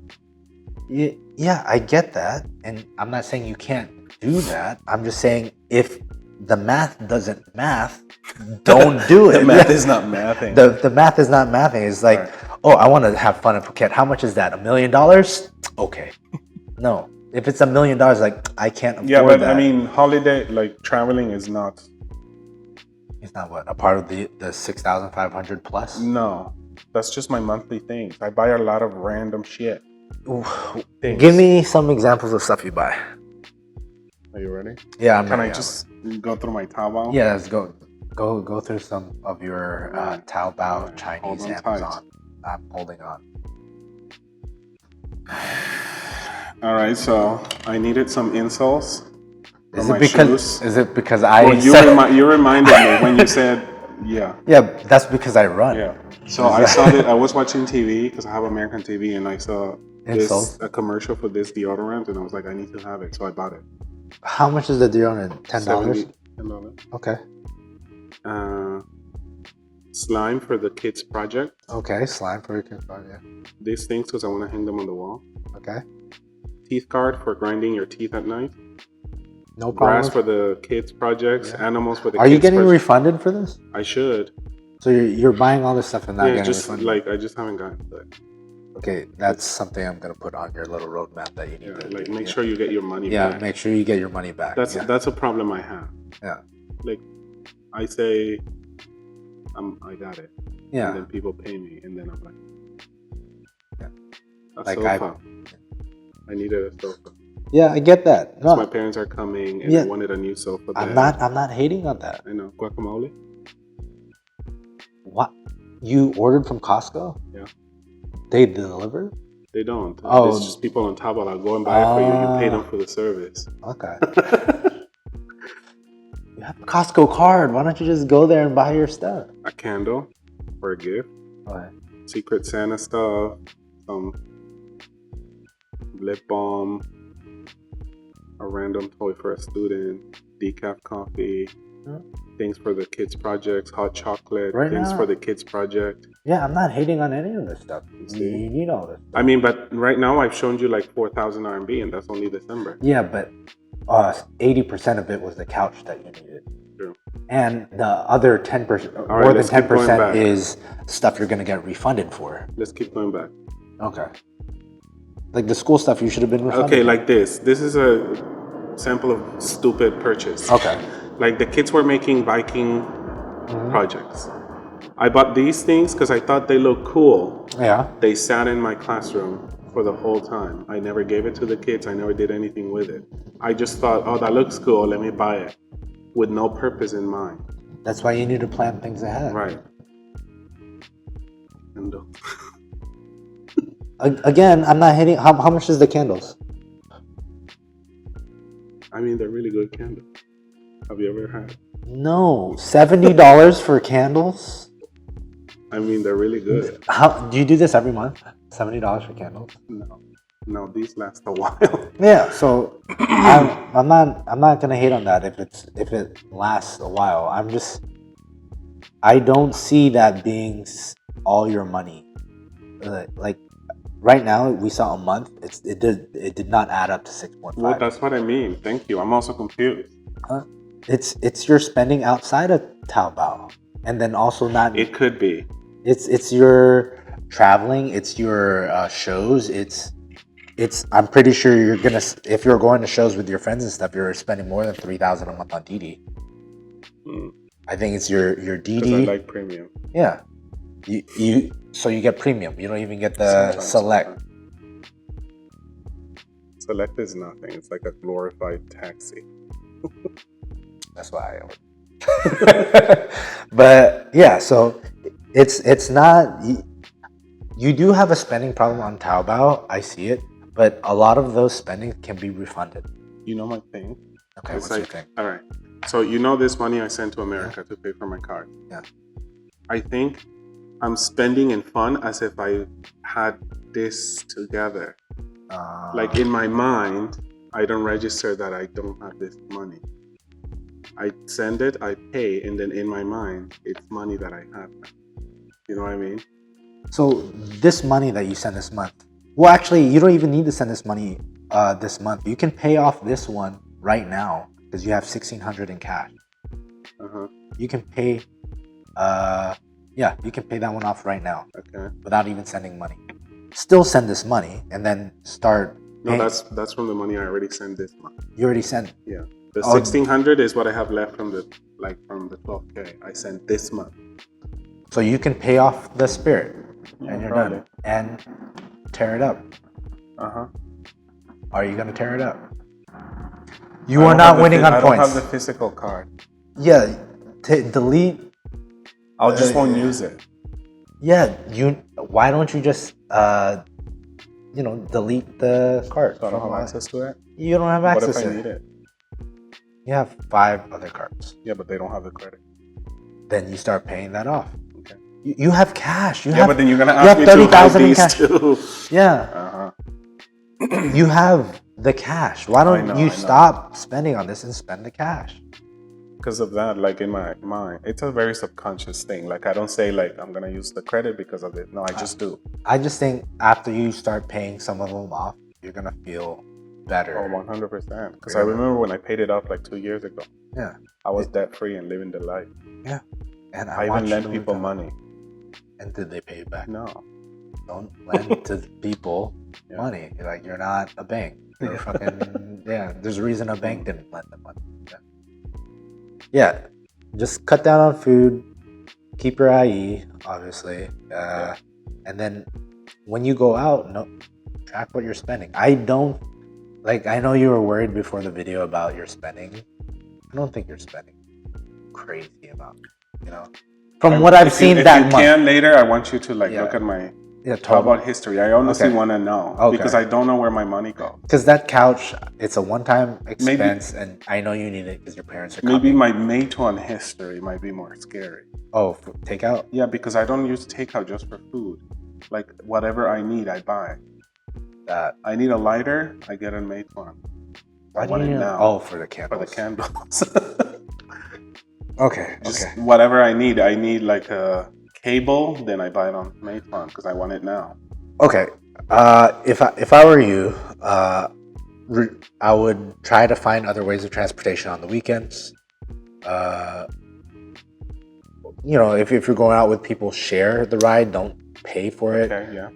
Yeah, I get that, and I'm not saying you can't do that. I'm just saying if the math doesn't math, don't do it. The math is not mathing. The math is not mathing. It's like, oh, I want to have fun in Phuket. How much is that? $1 million? Okay. No. If it's $1 million, like I can't afford Yeah, but that. I mean, holiday, like traveling is not. It's not what a part of the 6,500 plus. No, that's just my monthly things. I buy a lot of random shit. Things. Give me some examples of stuff you buy. Are you ready? Yeah, I'm Can ready. I just go through my Taobao? Yeah, let's go through some of your Taobao, Hold Chinese, on tight. Amazon. I'm holding on. All right, so I needed some insoles for Is my it because shoes. is it because I Well, you reminded me when you said, yeah. yeah, that's because I run. Yeah. So I saw that I was watching TV because I have American TV, and I saw a commercial for this deodorant, and I was like, I need to have it, so I bought it. How much is the deodorant? $10? $10. Okay. Slime for the kids project. Okay. Slime for your kids. Yeah. These things because I want to hang them on the wall. Okay. Teeth guard for grinding your teeth at night. No problem. Grass for the kids projects. Yeah. Animals for the Are kids you getting project. refunded for this? I should. So you're buying all this stuff and not Yeah, getting just refunded? like I just haven't gotten to it. Okay, that's something I'm gonna put on your little roadmap that you need Yeah, to like do. make sure you get your money Yeah, back. make sure you get your money back. That's yeah. that's a problem I have. Yeah. Like I say I got it. Yeah. And then people pay me and then I'm like Yeah. a Like sofa. I needed a sofa. Yeah, I get that. No, My parents are coming and Yeah. I wanted a new sofa. I'm bed. not hating on that. I know. Guacamole? What? You ordered from Costco? Yeah. They delivered? They don't. Oh. It's just people on Taobao. I'll go and buy it for you. You pay them for the service. Okay. You have a Costco card. Why don't you just go there and buy your stuff? A candle for a gift. Okay. Secret Santa stuff. Some lip balm. A random toy for a student. Decaf coffee. Huh? Things for the kids projects. Hot chocolate. Right things now. for the kids project. Yeah, I'm not hating on any of this stuff. See? You need all this. I mean, but right now I've shown you like 4,000 RMB and that's only December. Yeah, but 80% of it was the couch that you needed. True. And the other 10%, right, more than let's keep going 10% back. is stuff you're going to get refunded for. Let's keep going back. Okay. Like the school stuff you should have been refunded. Okay, like this. This is a sample of stupid purchase. Okay. Like the kids were making Viking projects. I bought these things because I thought they looked cool. Yeah. They sat in my classroom for the whole time. I never gave it to the kids. I never did anything with it. I just thought, oh, that looks cool. Let me buy it with no purpose in mind. That's why you need to plan things ahead. Right. And Again, I'm not hitting. How much is the candles? I mean, they're really good candles. Have you ever had? No, $70 for candles. I mean, they're really good. How do you do this every month? $70 for candles? No, these last a while. Yeah. So I'm not gonna hate on that if it lasts a while. I don't see that being all your money. Like right now, we saw a month. It did not add up to 6.5. Well, that's what I mean. Thank you. I'm also confused. It's your spending outside of Taobao, and then also not. It could be. It's your traveling. It's your shows. It's. I'm pretty sure you're gonna. If you're going to shows with your friends and stuff, you're spending more than 3,000 a month on DD. I think it's your Because DD. I like premium. Yeah. So you get premium. You don't even get the Sometimes. select. Select is nothing. It's like a glorified taxi. That's why I ordered. But yeah, so it's not. You do have a spending problem on Taobao. I see it, but a lot of those spending can be refunded. You know my thing? Okay, It's what's your like, thing? all right. So you know this money I sent to America to pay for my card. Yeah. I think I'm spending in fun as if I had this together. Like in my mind, I don't register that I don't have this money. I send it, I pay, and then in my mind, it's money that I have. You know what I mean? So this money that you send this month, well, actually, you don't even need to send this money this month. You can pay off this one right now because you have 1,600 in cash. You can pay, you can pay that one off right now Okay. without even sending money. Still send this money and then start. No, paying. that's from the money I already sent this month. You already sent. Yeah. The Oh. 1,600 is what I have left from the 12K I sent this month. So you can pay off the Spirit and you're probably. done. And tear it up. Uh-huh. Are you going to tear it up? You are not winning on I points. don't have the physical card. Yeah, delete. I just won't use it. Yeah, why don't you just delete the card? So I don't have access to it? You don't have What access if I to need it. it? You have 5 other cards. Yeah, but they don't have the credit. Then you start paying that off. Okay. You have cash. Yeah, but then you're gonna you ask have me to have 30,000 in these cash. too. Yeah, Uh-huh. you have the cash. Why don't I know. you stop spending on this and spend the cash? because of that, like in my mind, it's a very subconscious thing. Like I don't say like I'm gonna use the credit because of it. No, I just do. I just think after you start paying some of them off, you're gonna feel better. Oh, 100%. Because I remember when I paid it off like 2 years ago. Yeah. I was debt free and living the life. Yeah. And I even lent people money. And did they pay you back? No. Don't lend to people money. Like you're not a bank. You're fucking there's a reason a bank didn't lend them money. Yeah. Just cut down on food. Keep your IE, obviously. And then when you go out, track what you're spending. I know you were worried before the video about your spending. I don't think you're spending crazy amount, From what I've seen that month. If you can later, I want you to look at my how about history. I honestly want to know because I don't know where my money goes. Because that couch, it's a one-time expense, and I know you need it because your parents are coming. Maybe my Meituan history might be more scary. Oh, for takeout? Yeah, because I don't use takeout just for food. Like whatever I need, I buy. I need a lighter, I get a Meituan. I want it now. Oh, for the candles. For the candles. Okay. Whatever I need like a cable, then I buy it on Meituan because I want it now. Okay. If I were you, I would try to find other ways of transportation on the weekends. If you're going out with people, share the ride. Don't pay for it. Okay, yeah.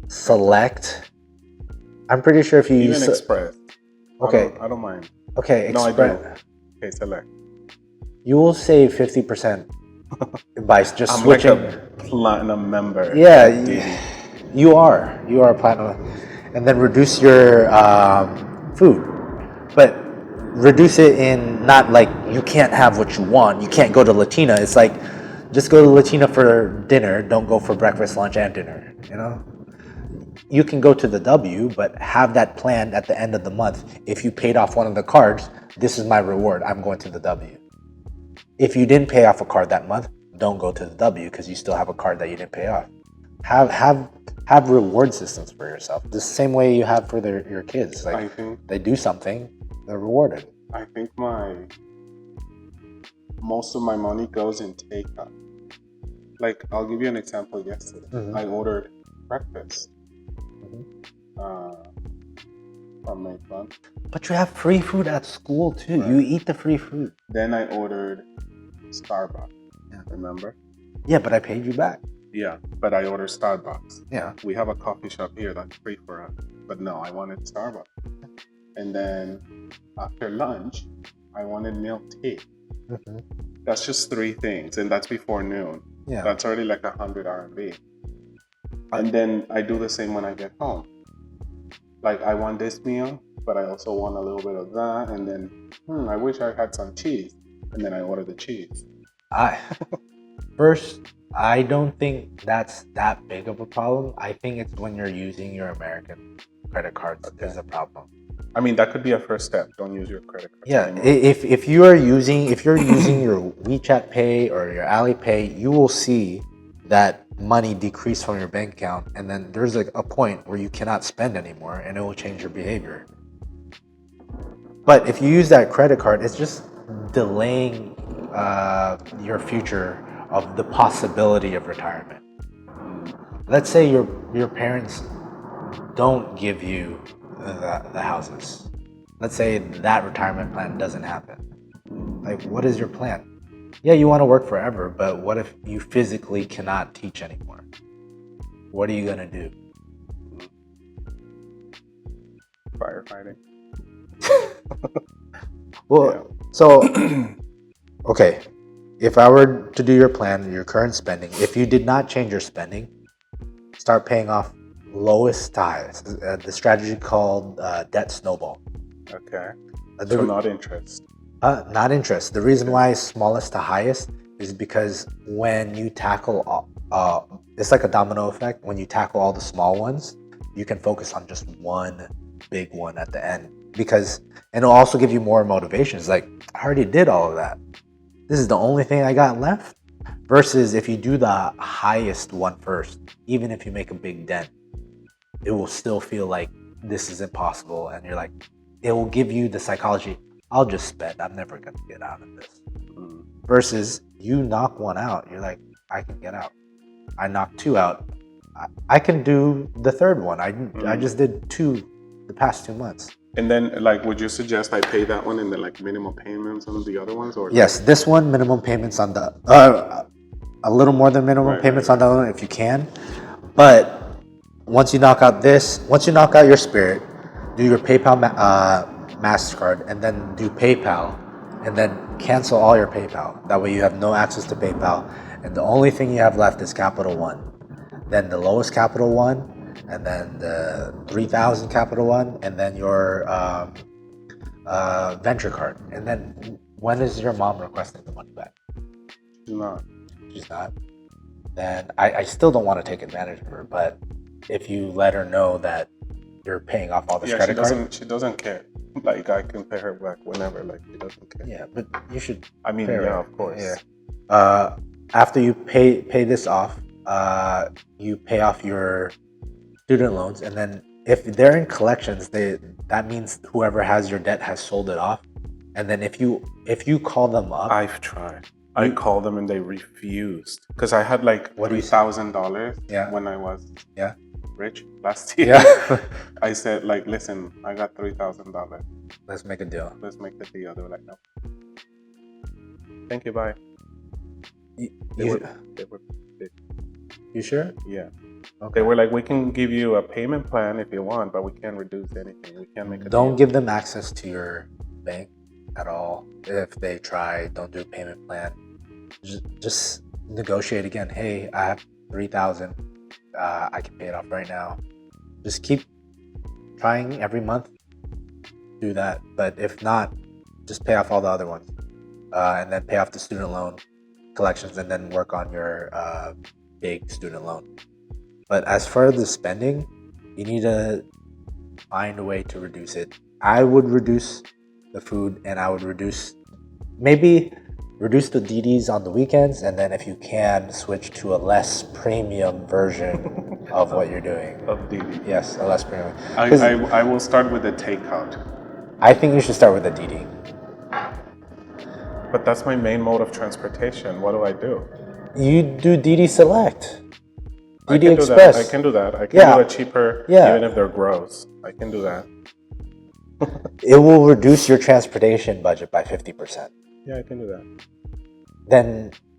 Select. I'm pretty sure if you use Express. Okay. I don't mind. Okay, no, Express. I do. Okay, Select. You will save 50% by just switching. I'm like a platinum member. Yeah, you are a platinum, and then reduce your food, but reduce it in not like you can't have what you want. You can't go to Latina. It's like just go to Latina for dinner. Don't go for breakfast, lunch, and dinner. You can go to the W, but have that planned at the end of the month. If you paid off one of the cards, this is my reward. I'm going to the W. If you didn't pay off a card that month, don't go to the W because you still have a card that you didn't pay off. Have reward systems for yourself. The same way you have for your kids. Like I think they do something, they're rewarded. I think most of my money goes in takeout. Like I'll give you an example. Yesterday, I ordered breakfast from Meituan. But you have free food at school too. Right. You eat the free food. Then I ordered Starbucks. Yeah. Remember? Yeah, but I paid you back. Yeah, but I ordered Starbucks. Yeah. We have a coffee shop here that's free for us. But no, I wanted Starbucks. And then after lunch, I wanted milk tea. That's just 3 things, and that's before noon. Yeah. That's already like 100 RMB. And then I do the same when I get home. Like I want this meal, but I also want a little bit of that. And then, I wish I had some cheese. And then I order the cheese. First, I don't think that's that big of a problem. I think it's when you're using your American credit cards there's a problem. I mean, that could be a first step. Don't use your credit card. Yeah, anymore. If you're using your WeChat Pay or your Alipay, you will see that money decrease from your bank account, and then there's like a point where you cannot spend anymore, and it will change your behavior. But if you use that credit card, it's just delaying your future of the possibility of retirement. Let's say your parents don't give you the houses. Let's say that retirement plan doesn't happen. Like, what is your plan? Yeah, you want to work forever, but what if you physically cannot teach anymore? What are you gonna do? Firefighting. Well, so okay, if I were to do your plan, your current spending, if you did not change your spending, start paying off lowest to highest. The strategy called debt snowball. Okay. So not interest. Not interest. The reason why smallest to highest is because when you tackle, it's like a domino effect. When you tackle all the small ones, you can focus on just one big one at the end. And it'll also give you more motivation. It's like, I already did all of that. This is the only thing I got left. Versus if you do the highest one first, even if you make a big dent, it will still feel like this is impossible. And you're like, it will give you the psychology, I'll just spend. I'm never going to get out of this. versus you knock one out, you're like, I can get out. I knocked two out, I can do the third one. I just did two the past 2 months. And then, like, would you suggest I pay that one and then like minimum payments on the other ones, or Yes, this one minimum payments on the a little more than minimum payments on the other one if you can. But once you knock out your Spirit, do your PayPal MasterCard, and then do PayPal, and then cancel all your PayPal. That way you have no access to PayPal, and the only thing you have left is Capital One. Then the lowest Capital One, and then the 3,000 Capital One, and then your Venture card. And then when is your mom requesting the money back? She's not. Then I still don't want to take advantage of her, but if you let her know that you're paying off all this credit card. She doesn't care. Like, I can pay her back whenever. Like, she doesn't care. Yeah, but you should. I mean, yeah, of course. Yeah. After you pay this off, you pay off your student loans, and then if they're in collections, that means whoever has your debt has sold it off. And then if you call them up, I've tried. I called them and they refused because I had like $3,000 when I was rich last year. Yeah. I said, like, listen, I got $3,000. Let's make a deal. Let's make the deal. They were like, no. Thank you, bye. You sure? Yeah. Okay. They were like, we can give you a payment plan if you want, but we can't reduce anything. We can't make a Don't deal. give them access to your bank at all. If they try, don't do a payment plan. Just negotiate again. Hey, I have 3,000. I can pay it off right now. Just keep trying every month. Do that. But if not, just pay off all the other ones. And then pay off the student loan collections, and then work on your big student loan. But as far as the spending, you need to find a way to reduce it. I would reduce the food, and I would reduce the DDs on the weekends, and then if you can, switch to a less premium version of what you're doing. Of DD. Yes, a less premium. I will start with the takeout. I think you should start with the DD. But that's my main mode of transportation. What do I do? You do DD Select. DD I Express. I can do that. I can do it cheaper, even if they're gross. I can do that. It will reduce your transportation budget by 50%. Yeah, I can do that.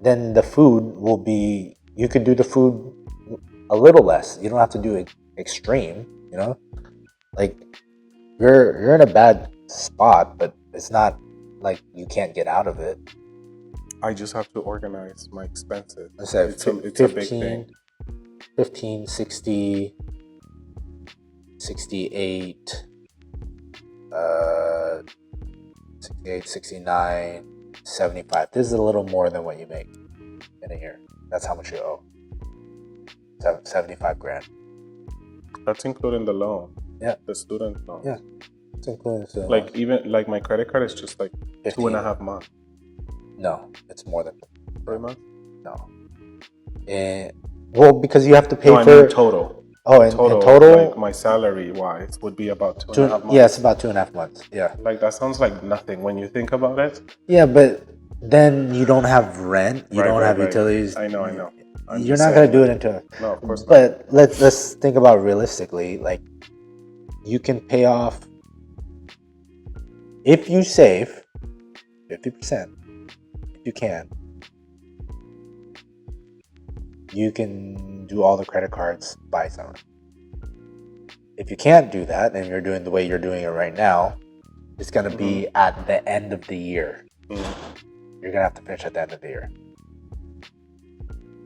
Then the food will be, you can do the food a little less. You don't have to do it extreme, you know? Like, you're in a bad spot, but it's not like you can't get out of it. I just have to organize my expenses. It's a big thing. 15, 60, 68, 68, 69, 75. This is a little more than what you make in a year. That's how much you owe. 75 grand. That's including the loan. Yeah. The student loan. Yeah. It's including the student like loan. Even like my credit card is just like 15. 2.5 months. No, it's more than 3 months. No. Well, because you have to pay I for mean total. Oh, in total, like my salary wise would be about 2.5 months. Yeah, it's about 2.5 months. Yeah. Like that sounds like nothing when you think about it. Yeah, but then you don't have rent. You don't have utilities. I know. You're not gonna do it into. No, of course not. But let's think about realistically. Like, you can pay off if you save 50%. If you can. You can do all the credit cards by summer. If you can't do that, and you're doing the way you're doing it right now, it's going to be at the end of the year. You're going to have to finish at the end of the year.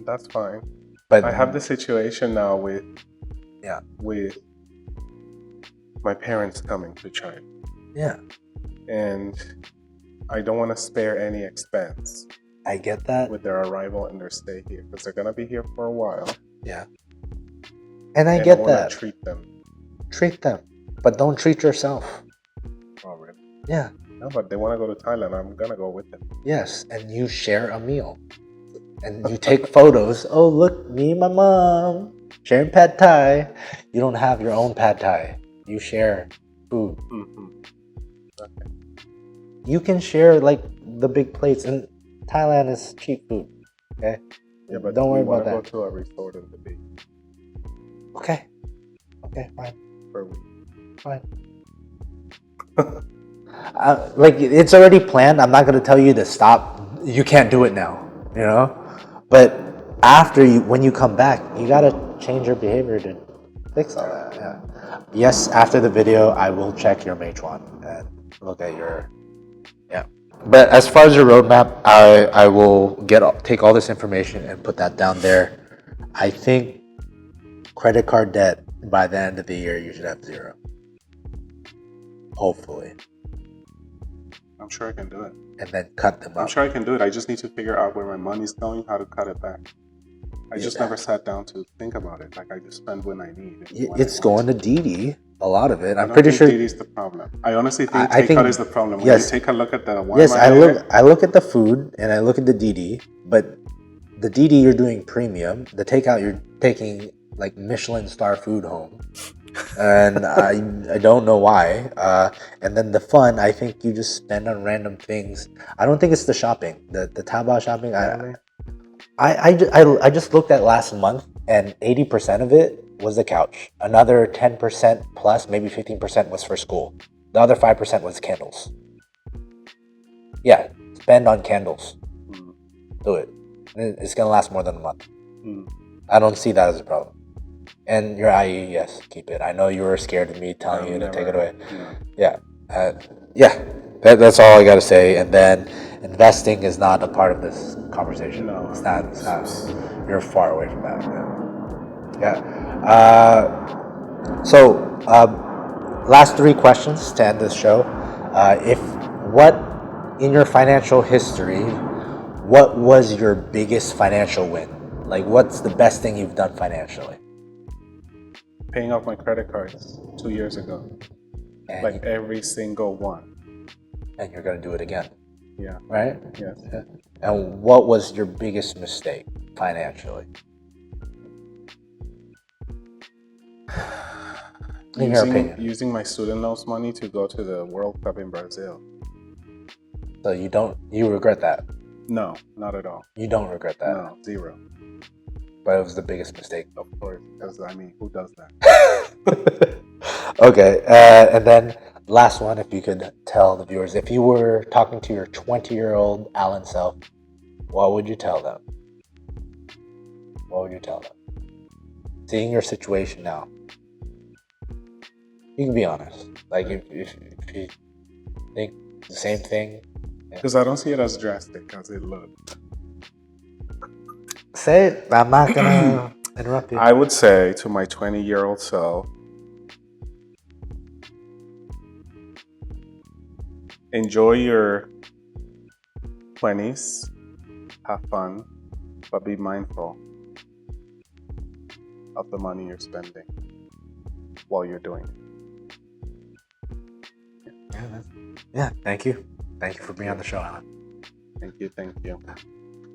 That's fine. But I have the situation now with my parents coming to China. Yeah. And I don't want to spare any expense. I get that. With their arrival and their stay here, because they're gonna be here for a while. Yeah. And I get I that. Treat them, but don't treat yourself. Oh, really? Yeah. No, but they want to go to Thailand. I'm gonna go with them. Yes, and you share a meal, and you take photos. Oh, look, me and my mom sharing pad thai. You don't have your own pad thai. You share food. Okay. You can share like the big plates, and Thailand is cheap food. Okay. Yeah, but don't worry we want about to go that. to a resort in the beach Okay. Okay. Fine. for a week. Fine. Like it's already planned. I'm not gonna tell you to stop. You can't do it now. You know. But after you, when you come back, you gotta change your behavior to fix all that. Yeah. Yes. After the video, I will check your Meituan and look at your. Yeah. But as far as your roadmap, I will take all this information and put that down there. I think credit card debt by the end of the year you should have 0. Hopefully. I'm sure I can do it. And then cut them I'm up. sure I can do it. I just need to figure out where my money's going, how to cut it back. I just never sat down to think about it. Like I just spend when I need. It's going to Didi. A lot of it. I I'm don't pretty think sure. Didi's the problem. I honestly think I think takeout is the problem. When yes. you take a look at the one. Yes, I look at the food and I look at the Didi, but the Didi you're doing premium. The takeout you're taking like Michelin star food home, and I don't know why. And then the fun, I think you just spend on random things. I don't think it's the shopping, the Taobao shopping. I just looked at last month, and 80% of it was the couch. Another 10% plus, maybe 15% was for school. The other 5% was candles. Yeah, spend on candles. Do it. It's gonna last more than a month. I don't see that as a problem. And your IE, yes, keep it. I know you were scared of me telling you to take it away. Yeah, that's all I gotta say. And then investing is not a part of this conversation. No, it's not. You're far away from that. Yeah. So, last 3 questions to end this show. What in your financial history, what was your biggest financial win? Like, what's the best thing you've done financially? Paying off my credit cards 2 years ago. And like every single one. And you're gonna do it again. Yeah. Right? Yes. Yeah. And what was your biggest mistake financially? In your opinion. Using my student loans money to go to the World Cup in Brazil. So you regret that? No, not at all. You don't regret that? No, 0. But it was the biggest mistake. Of course, because who does that? Okay, and then last one, if you could tell the viewers, if you were talking to your 20-year-old Alan self, what would you tell them? What would you tell them? Seeing your situation now, you can be honest. Like if you think the same thing. Because I don't see it as drastic as it looked. Say it. I'm not gonna interrupt you. I would say to my 20-year-old self, enjoy your 20s, have fun, but be mindful of the money you're spending while you're doing it. Yeah, thank you. Thank you for being on the show, Alan. Thank you.